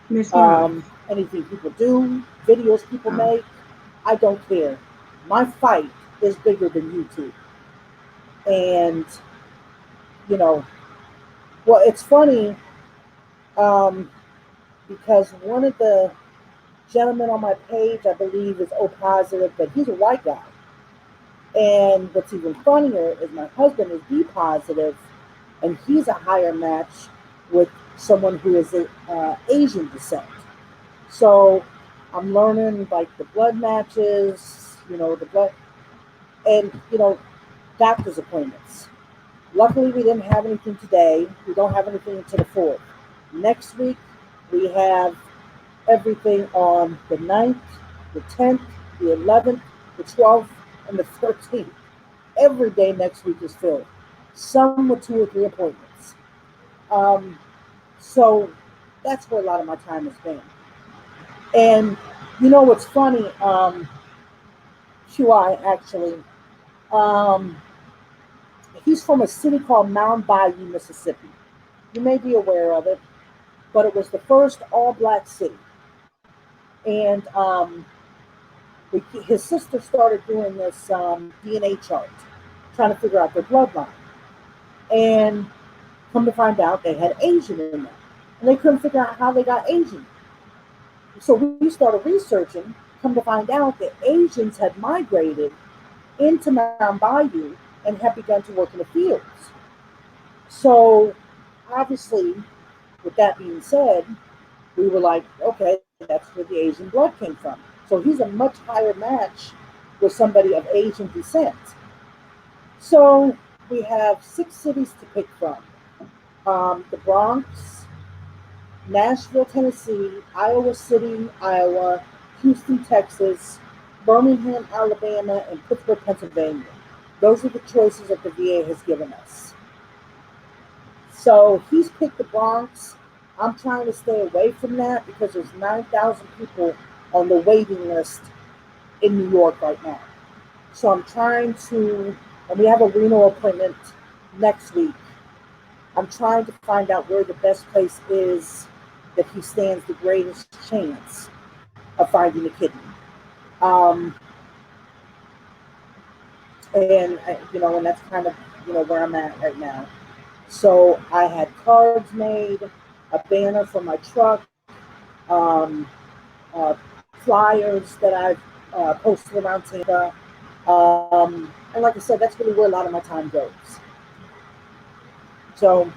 Miss Mullins. Anything people do, videos people Oh. make, I don't care. My fight is bigger than YouTube. And, you know, well, it's funny um, because one of the gentlemen on my page, I believe, is O positive, but he's a white guy. And what's even funnier is my husband is B positive, and he's a higher match with someone who is Asian descent. So I'm learning like the blood matches, the blood, and doctor's appointments. Luckily, we didn't have anything today. We don't have anything until the 4th. Next week, we have. everything on the 9th, the 10th, the 11th, the 12th, and the 13th. Every day next week is filled, some with 2 or 3 appointments. Um, so that's where a lot of my time has been. And you know what's funny? QI actually, um, he's from a city called Mound Bayou, Mississippi. You may be aware of it, but it was the first all black city. And his sister started doing this DNA chart, trying to figure out their bloodline. And come to find out, they had Asian in them. And they couldn't figure out how they got Asian. So we started researching, come to find out that Asians had migrated into Mount Bayou and had begun to work in the fields. So obviously, with that being said, we were like, okay, that's where the Asian blood came from. So he's a much higher match with somebody of Asian descent. So we have 6 cities to pick from: the Bronx, Nashville, Tennessee, Iowa City, Iowa, Houston, Texas, Birmingham, Alabama, and Pittsburgh, Pennsylvania. Those are the choices that the VA has given us. So he's picked the Bronx. I'm trying to stay away from that because there's 9,000 people on the waiting list in New York right now. So I'm trying to, and we have a renal appointment next week. I'm trying to find out where the best place is that he stands the greatest chance of finding a kidney. Um, and that's kind of where I'm at right now. So I had cards made, a banner for my truck, um, uh, flyers that I've posted around Tampa. And like I said, that's really where a lot of my time goes. So,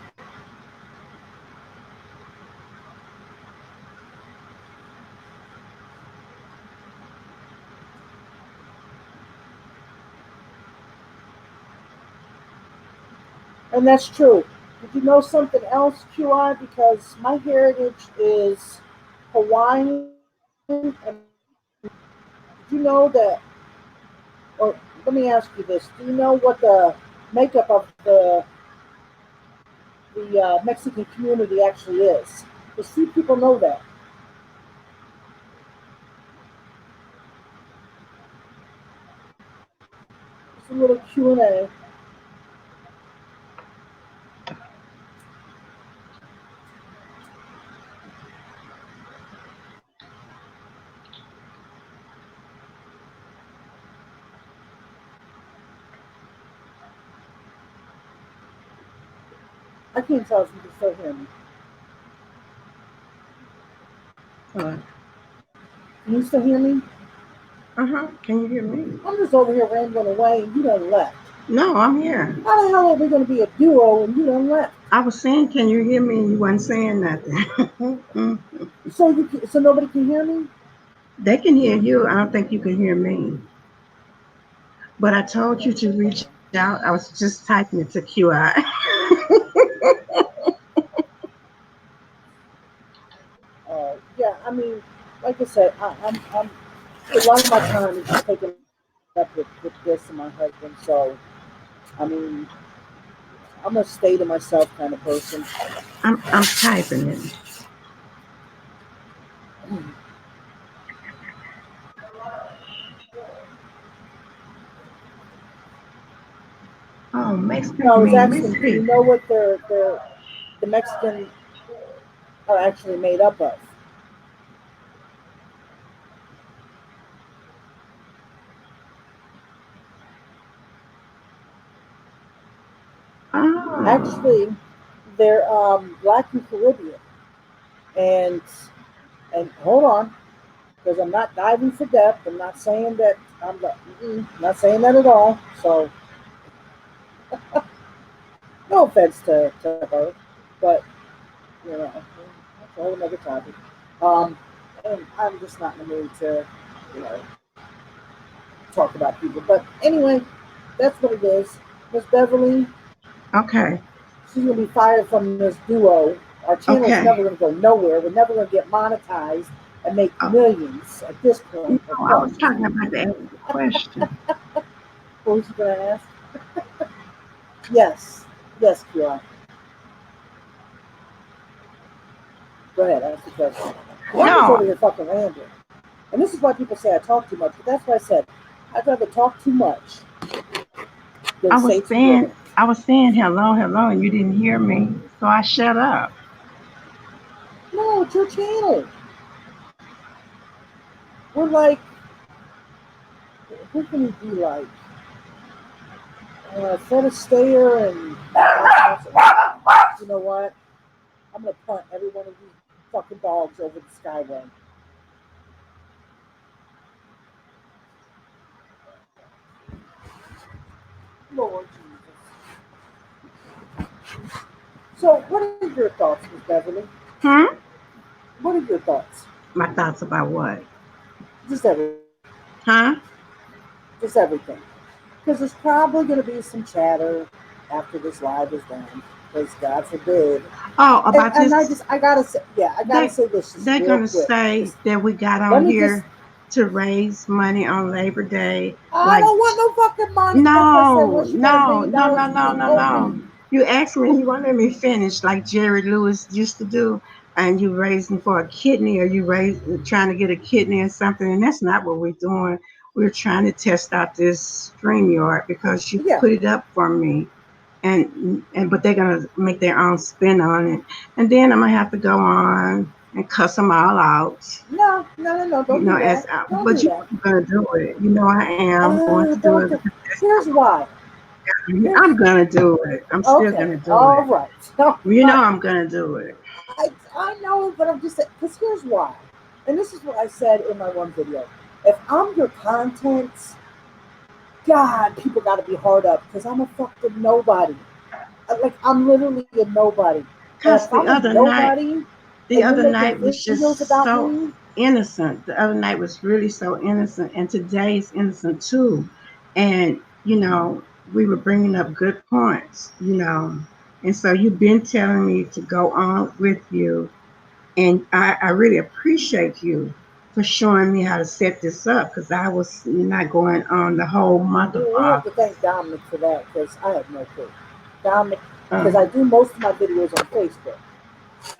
and that's true. Did you know something else, QI? Because my heritage is Hawaiian and American. Did you know that, or let me ask you this, do you know what the makeup of the Mexican community actually is? Because few people know that. It's a little Q&A. I can't tell if you can still hear me. What? Can you still hear me? Uh-huh. Can you hear me? I'm just over here rambling away and you done left. No, I'm here. How the hell are we going to be a duo and you done left? I was saying, can you hear me? And you wasn't saying nothing. So nobody can hear me? They can hear you. I don't think you can hear me. But I told you to reach out. I was just typing it to QI. Yeah, I mean, like I said, I'm a lot of my time is just taken up with this and my husband. So, I mean, I'm a stay to myself kind of person. I'm typing it. Oh, No, I Mexican was mean asking, do you know Mexican. what the Mexican are actually made up of? Oh, Actually, they're Black and Caribbean. And hold on, because I'm not diving for depth. I'm not saying that not saying that at all. So no offense to her, but that's a whole other topic. Um, and I'm just not in the mood to you know talk about people. But anyway, that's what it is. Miss Beverly, okay, she's gonna be fired from this duo. Our channel's never okay. gonna go nowhere. We're never gonna get monetized and make Oh, millions at this point no, of I was funds. talking about the actual question. What was you going to ask? Yes, yes, QI. Go ahead, ask the question. Because I'm just over No, here fucking rambling. And this is why people say I talk too much, but that's why I said I'd rather talk too much than say too little. I was saying hello, hello, and you didn't hear me, so I shut up. No, it's your channel. We're like, who can we be like? Fred Astaire and you know what? I'm gonna punt every one of these fucking dogs over the skyway. Lord Jesus. So, what are your thoughts, Miss Beverly? Hmm? What are your thoughts? My thoughts about what? Just everything. Huh? Just everything. Because there's probably going to be some chatter after this live is done. Because God forbid. Oh, And, about and I this, just, I gotta say, yeah, I gotta they say this just they're real gonna quick. say Just that we got let on me just. here to raise money on Labor Day. I Like, don't want no fucking money. That's why I said no, once you got a no, million no, dollars, no, you no, can't no, owe me. no. You asked me, you wanted me finish like Jerry Lewis used to do, and you raising for a kidney, or you raise trying to get a kidney or something, and that's not what we're doing. We're trying to test out this stream yard because you Yeah. put it up for me, and but they're gonna make their own spin on it, and then I'm gonna have to go on and cuss them all out. No, no, no, no. You Don't know, do as that. Don't but do you that. know I'm gonna do it. You know I am going to do Don't. it because Here's why. Here's I'm gonna do it. I'm still okay. gonna do All it. right. All You know right. I'm gonna do it. I know, but I'm just saying. Because here's why. And this is what I said in my one video. If I'm your content, God, people got to be hard up because I'm a fucking nobody. Like I'm literally a nobody. And if Cause I'm a nobody the and you're other making night was videos just about so me, innocent. The other night was really so innocent, and today is innocent too. And we were bringing up good points. And so you've been telling me to go on with you, and I really appreciate you for showing me how to set this up because I was not going on the whole month of we have to August. thank Dominic for that because I have no clue. Dominic, because Uh, I do most of my videos on Facebook,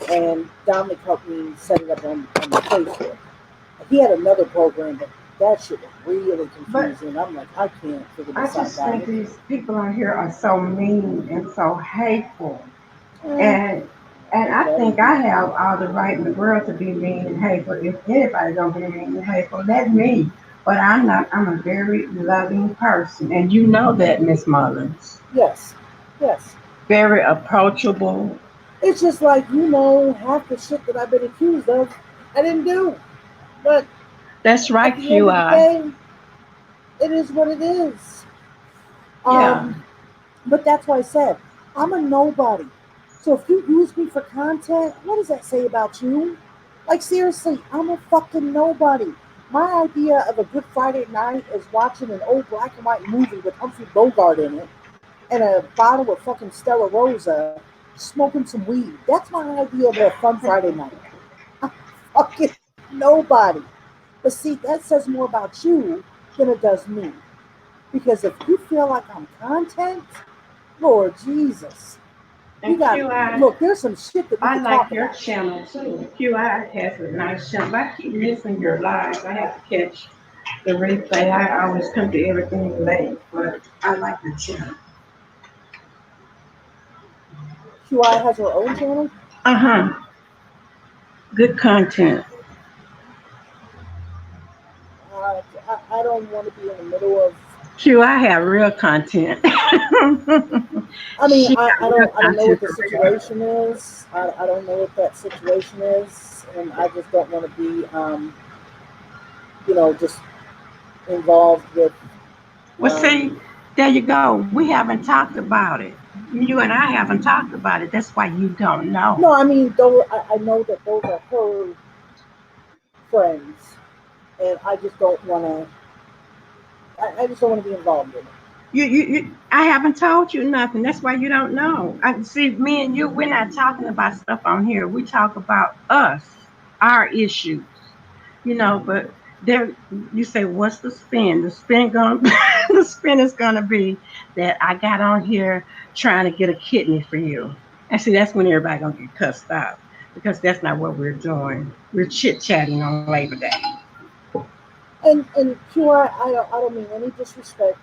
and Dominic helped me set it up on Facebook. He had another program, but that shit was really but confusing. I'm like, I can't figure I this out, just think Dominic. these people on here are so mean and so hateful. Eh, And and I let him think be. I have all the right in the world to be mean and hateful. If anybody gonna be mean and hateful, let me. But I'm not. I'm a very loving person, and you know that, Miss Mullins. Yes, yes. Very approachable. It's just like half the shit that I've been accused of, I didn't do. But That's at right, the end of the QI. day, it is what it is. Yeah. Um, but that's why I said I'm a nobody. So if you use me for content, what does that say about you? Like seriously, I'm a fucking nobody. My idea of a Good Friday night is watching an old black and white movie with Humphrey Bogart in it and a bottle of fucking Stella Rosa, smoking some weed. That's my idea of a fun Friday night. I'm fucking nobody. But see, that says more about you than it does me. Because if you feel like I'm content, Lord Jesus, we And got QI, look. There's some shit that we I could talk like your about. channel too. QI has a nice channel. I keep missing your lives. I have to catch the replay. I always come to everything late, but I like the channel. QI has her own channel. Uh huh. Good content. I don't want to be in the middle of. Q, I have real content. I mean, She got real I don't know content what the for real. situation is. I don't know what that situation is, and I just don't want to be, just involved with. Well, see, Um, there you go. We haven't talked about it. You and I haven't talked about it. That's why you don't know. no, I mean, though I know that those are her friends, and I just don't want to. I just don't want to be involved in it. I haven't told you nothing. That's why you don't know. I see. Me and you, we're not talking about stuff on here. We talk about us, our issues. But there, you say, what's the spin? The spin going, the spin is gonna be that I got on here trying to get a kidney for you. And see, that's when everybody gonna get cussed out because that's not what we're doing. We're chit chatting on Labor Day. And QR, I don't mean any disrespect,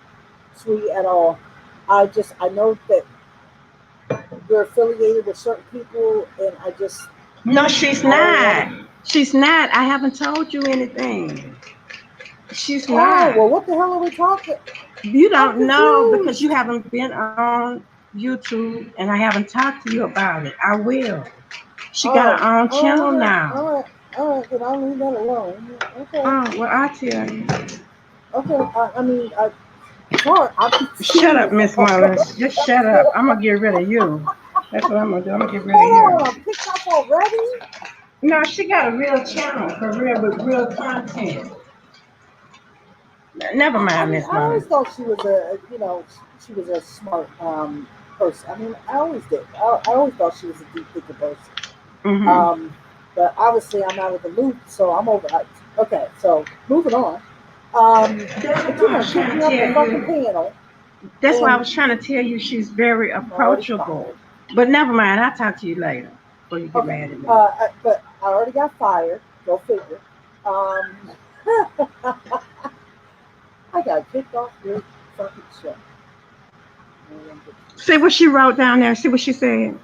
sweetie, at all. I know that you're affiliated with certain people, and No, she's I don't want to. not. She's not. I haven't told you anything. She's Oh not. well, what the hell are we talking? You I'm don't know because you confused. haven't been on YouTube and I haven't talked to you about it. I will. She got Oh, her own oh, channel okay, now. all right. Then I'll leave that alone. Okay, Oh, well, I tell you. okay. I mean, sorry, I'm Shut up, confused. Miss Mullins. Just shut up. I'm going to get rid of you. That's what I'm going to do. I'm going to get rid of Hold on, I'm you. kicked off already. No, she got a real channel for real with real content. Never I mind, mean, Miss I always Mullins. thought she was she was a smart person. I mean, I always did. I always thought she was a deep thinking person. Mm-hmm. Um, but obviously, I'm out of the loop, so I'm over. Okay, so moving on. That's But why you I know, was kicked trying me to off the tell fucking you. panel, That's why I and was trying to tell you she's very I'm already approachable. fired. But never mind. I'll talk to you later before you get Okay, mad at me. but I already got fired. Go figure. Um, I got kicked off your fucking show. See what she wrote down there. See what she said.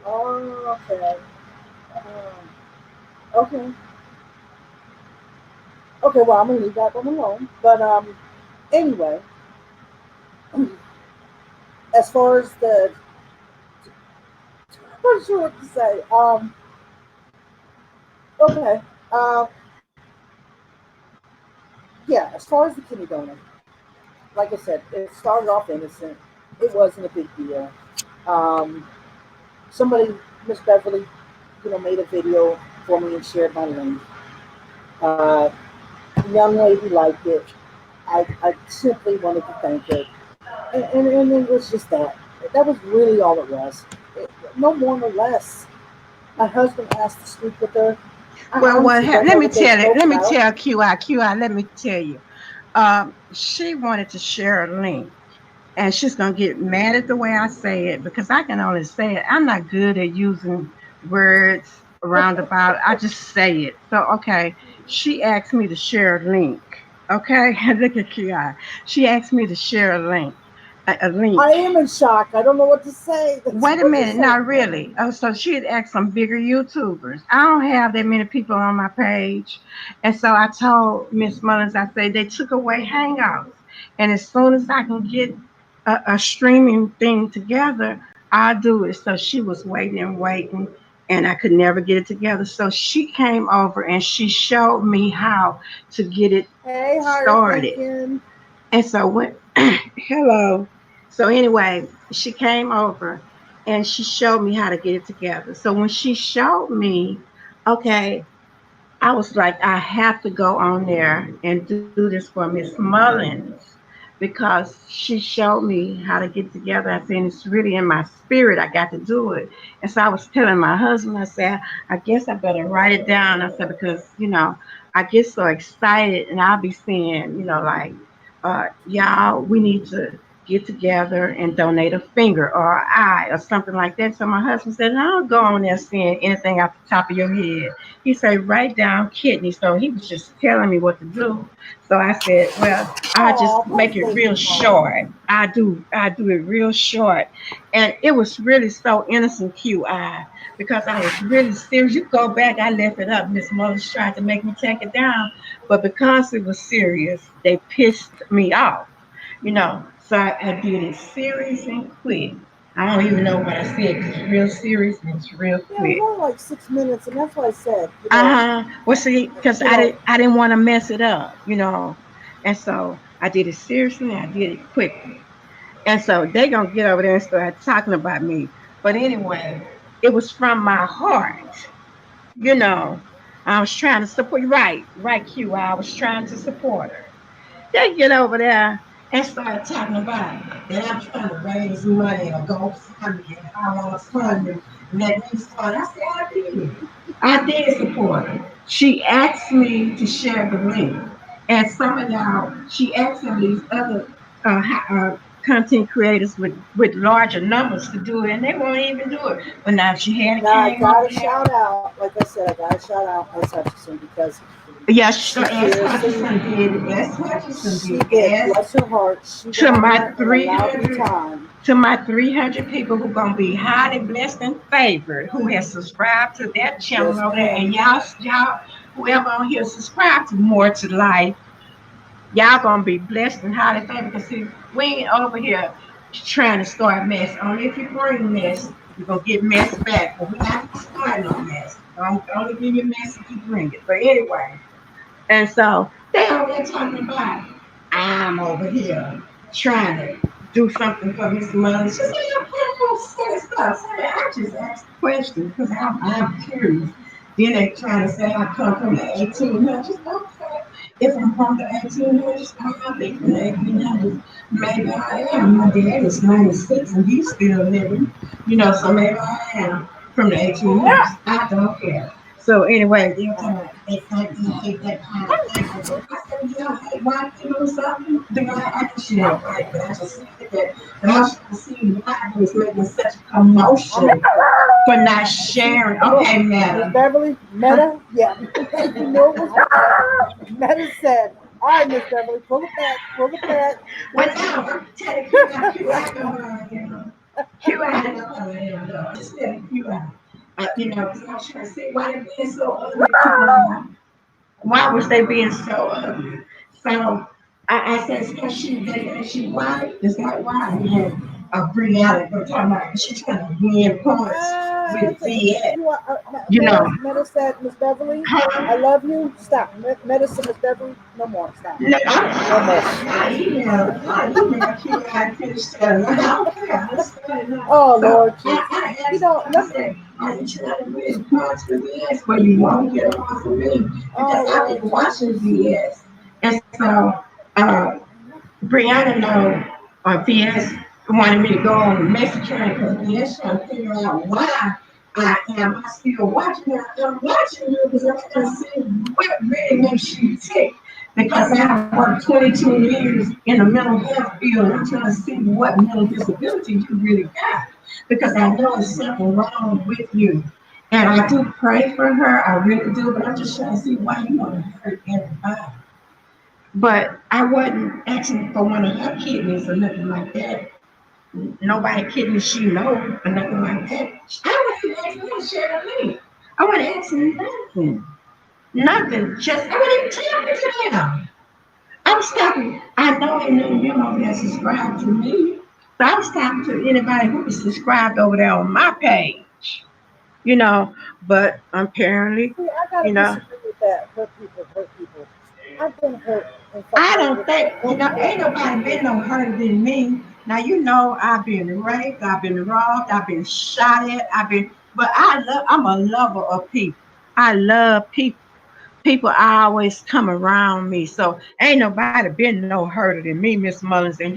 Oh, okay. Okay. Okay, well, I'm gonna leave that one alone. But anyway, as far as the, I'm not sure what to say. Okay. Um, yeah. As far as the kidney donor, like I said, it started off innocent. It wasn't a big deal. Um, somebody, Miss Beverly, made a video for me and shared my link. Uh, young lady liked it. I simply wanted to thank her, and it was just that. That was really all it was. No more, no less. My husband asked to speak with her. I Well, what honestly happened? don't Let know me what they're tell it. Let smoking me out. tell QI. Let me tell you. She wanted to share a link, and she's gonna get mad at the way I say it because I can only say it. I'm not good at using words roundabout. I just say it. So okay, she asked me to share a link. Okay, look at QI. She asked me to share a link. A link. I am in shock. I don't know what to say. That's Wait a what you're minute, saying. not really. Oh, so she had asked some bigger YouTubers. I don't have that many people on my page. And so I told Miss Mullins, I said they took away Hangouts. And as soon as I can get a streaming thing together, I'll do it. So she was waiting and waiting, and I could never get it together. So she came over and she showed me how to get it Hey, higher started. thinking. And so when hello. So anyway, she came over and she showed me how to get it together. So when she showed me, okay, I was like, I have to go on there and do this for Miss Mullins because she showed me how to get together. I said, it's really in my spirit. I got to do it. And so I was telling my husband, I said, I guess I better write it down. I said, because, I get so excited and I'll be saying, like, y'all, we need to get together and donate a finger or an eye or something like that. So my husband said, I don't go on there saying anything off the top of your head. He said, write down kidney. So he was just telling me what to do. So I said, well, I just Oh, make poor it baby real mama. short. I do it real short. And it was really so innocent QI because I was really serious. You go back, I left it up. Miss Mullins tried to make me take it down. But because it was serious, they pissed me off. So I did it serious and quick. I don't even know what I said because it's real serious and it's real Yeah, it was quick. only like 6 minutes, and that's why I said, Uh-huh. Well, see, because you I know, didn't, I didn't want to mess it up. And so I did it seriously and I did it quickly. And so they gonna get over there and start talking about me. But anyway, it was from my heart. You know, I was trying to support. Right, Q. I was trying to support her. They get over there and start talking about that I'm trying to raise money or go fund me and I want to fund me. let me support. I said, I did. I did support her. She asked me to share the link. And some of y'all, she asked some of these other content creators with larger numbers to do it, and they won't even do it. But now she had it Now I came over gotta there. shout out, like I said, I gotta shout out Miss Hutchinson because Yes, she S. seriously, Hutchinson did it. S. Hutchinson she did did. it. Bless her heart. She To went on my there and allowed me 300 time. to my 300 people who gonna be highly blessed and favored who has subscribed to that channel Yes, over there, ma'am. and y'all whoever on here subscribe to More to Life, y'all gonna be blessed and highly favored. Because see, we ain't over here trying to start mess. Only if you bring mess, you're gonna get mess back. But we're not starting no mess. Don't only give you mess if you bring it. But anyway, and so they over there talking about I'm over here trying to do something for Miss Money. She said, "You're putting silly stuff." So I just asked the question because I'm curious. Then they trying to say I come from the 1800s. Okay, if I'm from the 1800s, I might be from the 1800s. Maybe I am. My dad is 96 and he's still living. So maybe I am from the 1800s. I don't care. So anyway, they were talking about they hate that kind of thing. I said, you don't hate white people or something? Then I can share white, but I just said that the most I see white was making such a commotion for not sharing. Look, Okay, Miss madam. Beverly, Huh? Meta, yeah, you knew it was Meta. Meta said, "All right, Miss Beverly, pull it back, pull it back." Well, now I'm telling you, I know her, I know her, I'm just telling you, because I was trying to say why they being so ugly to her. Why was they being so ugly? So I said, because she white, is that why? And then Brianna, we're talking about she's trying to win points with VS, You are, you know. Meta said, "Miss Beverly, I Her, love you. Stop." Meta said, "Miss Beverly, no more. Stop. no, No more." I emailed you, I finished telling her, I don't care, I started her. Oh So Lord Jesus. I You asked know, her, I let me. said, are you trying to win points for VS where you won't get them off of me? Because Oh I've Lord been watching Jesus. VS. And so, uh, Brianna know VS wanted me to go on the message train because VS trying to figure out why I still watching her. I'm watching her because I'm trying to see what really makes you tick. Because I worked 22 years in the mental health field. I'm trying to see what mental disability you really got. Because I know there's something wrong with you. And I do pray for her, I really do, but I'm just trying to see why you want to hurt everybody. But I wasn't asking for one of her kidneys or nothing like that. Nobody kidney she know or nothing like that. I wasn't asking her to share the link. I wasn't asking nothing. Nothing. Just I wasn't even talking to them. I was talking. I know ain't none of them over there subscribed to me. So I was talking to anybody who was subscribed over there on my page. You know, but apparently, See, I gotta you know, disagree with that. Hurt people, hurt people. I've been hurt and I frustrated don't with think, multiple ain't nobody been people. no harder than me. Now, I've been raped, I've been robbed, I've been shot at, but I'm a lover of people. I love people. People always come around me. So ain't nobody been no harder than me, Miss Mullins. And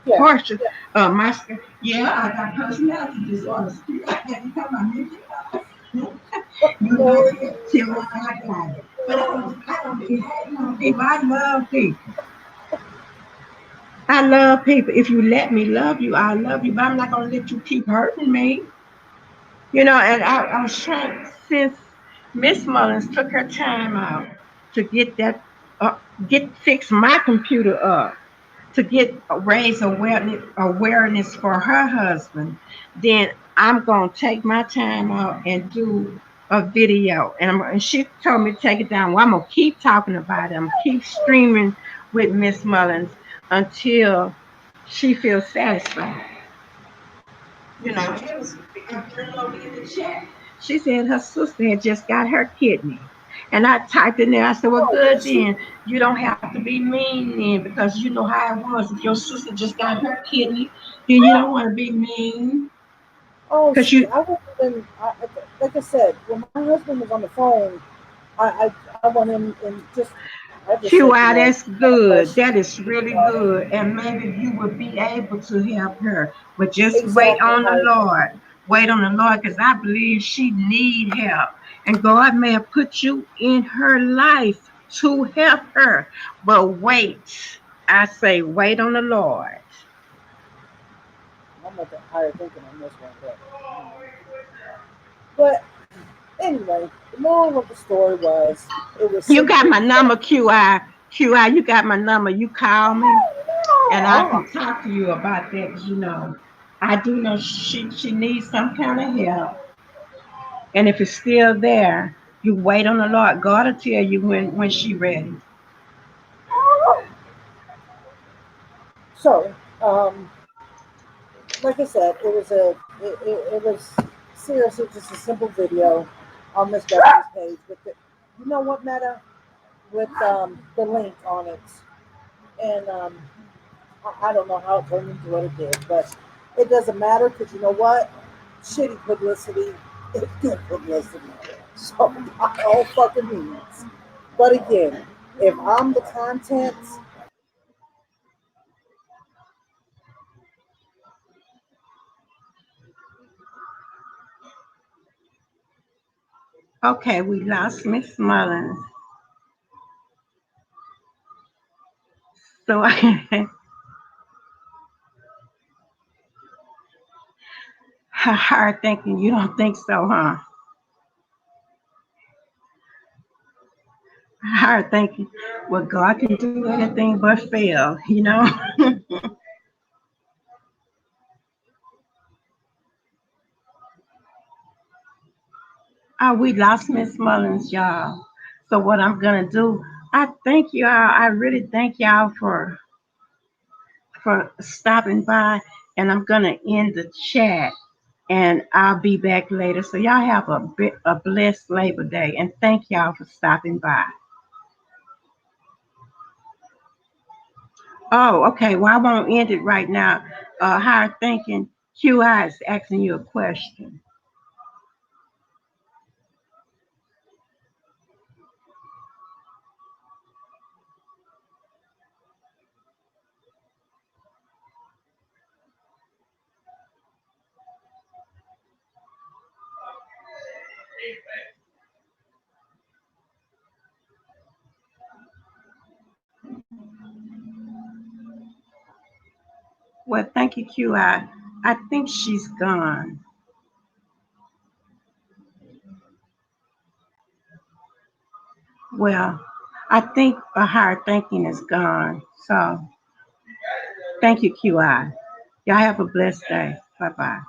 Yeah. partial, yeah, I got personality disorders. You come on, you know Lord it till Jesus. I got it. But I don't be hating on people. I love people. I love people. If you let me love you, I love you. But I'm not gonna let you keep hurting me. And I was trying since Miss Mullins took her time out to get that get fix my computer up to get raise awareness for her husband, then I'm gonna take my time out and do a video. And she told me to take it down. Well, I'm gonna keep talking about it. I'm gonna keep streaming with Miss Mullins until she feels satisfied. It was a girl over in the chat. She said her sister had just got her kidney. And I typed in there, I said, well, Oh, did good she? then. You don't have to be mean then because you know how it was. If your sister just got her kidney, then you don't want to be mean. Oh, Because see, you, I wouldn't even. Like I said, when my husband was on the phone, I want him and just. I just said, wow, that's God good. bless you. That is really Uh, good. And maybe you will be able to help her. But just wait exactly, on the Heidi. Lord. Wait on the Lord because I believe she need help. And God may have put you in her life to help her. But wait. I say wait on the Lord. I'm not that higher thinking on this one, but but anyway, the moral of the story was it was You got simply my number, QI. QI, you got my number. You call me and I can talk to you about that. 'Cause, I do know she needs some kind of help. And if it's still there, you wait on the Lord. God will tell you when she ready. so. Like I said, it was seriously just a simple video on Miss Beverly's page with the, you know what, Meta, with the link on it, and I don't know how it turned into what it did, but it doesn't matter because you know what, shitty publicity is good publicity. So by all fucking means. But again, if I'm the content, Okay, we lost Miss Mullins. So hard thinking. You don't think so, huh? Hard thinking. Well, God can do anything but fail. We lost Miss Mullins, y'all. So what I'm gonna do, I thank y'all. I really thank y'all for stopping by, and I'm gonna end the chat, and I'll be back later. So y'all have a blessed Labor Day, and thank y'all for stopping by. Oh, okay. Well, I won't end it right now. Higher thinking. QI is asking you a question. Well, thank you, QI. I think she's gone. Well, I think a higher thinking is gone. So thank you, QI. Y'all have a blessed day. Bye bye.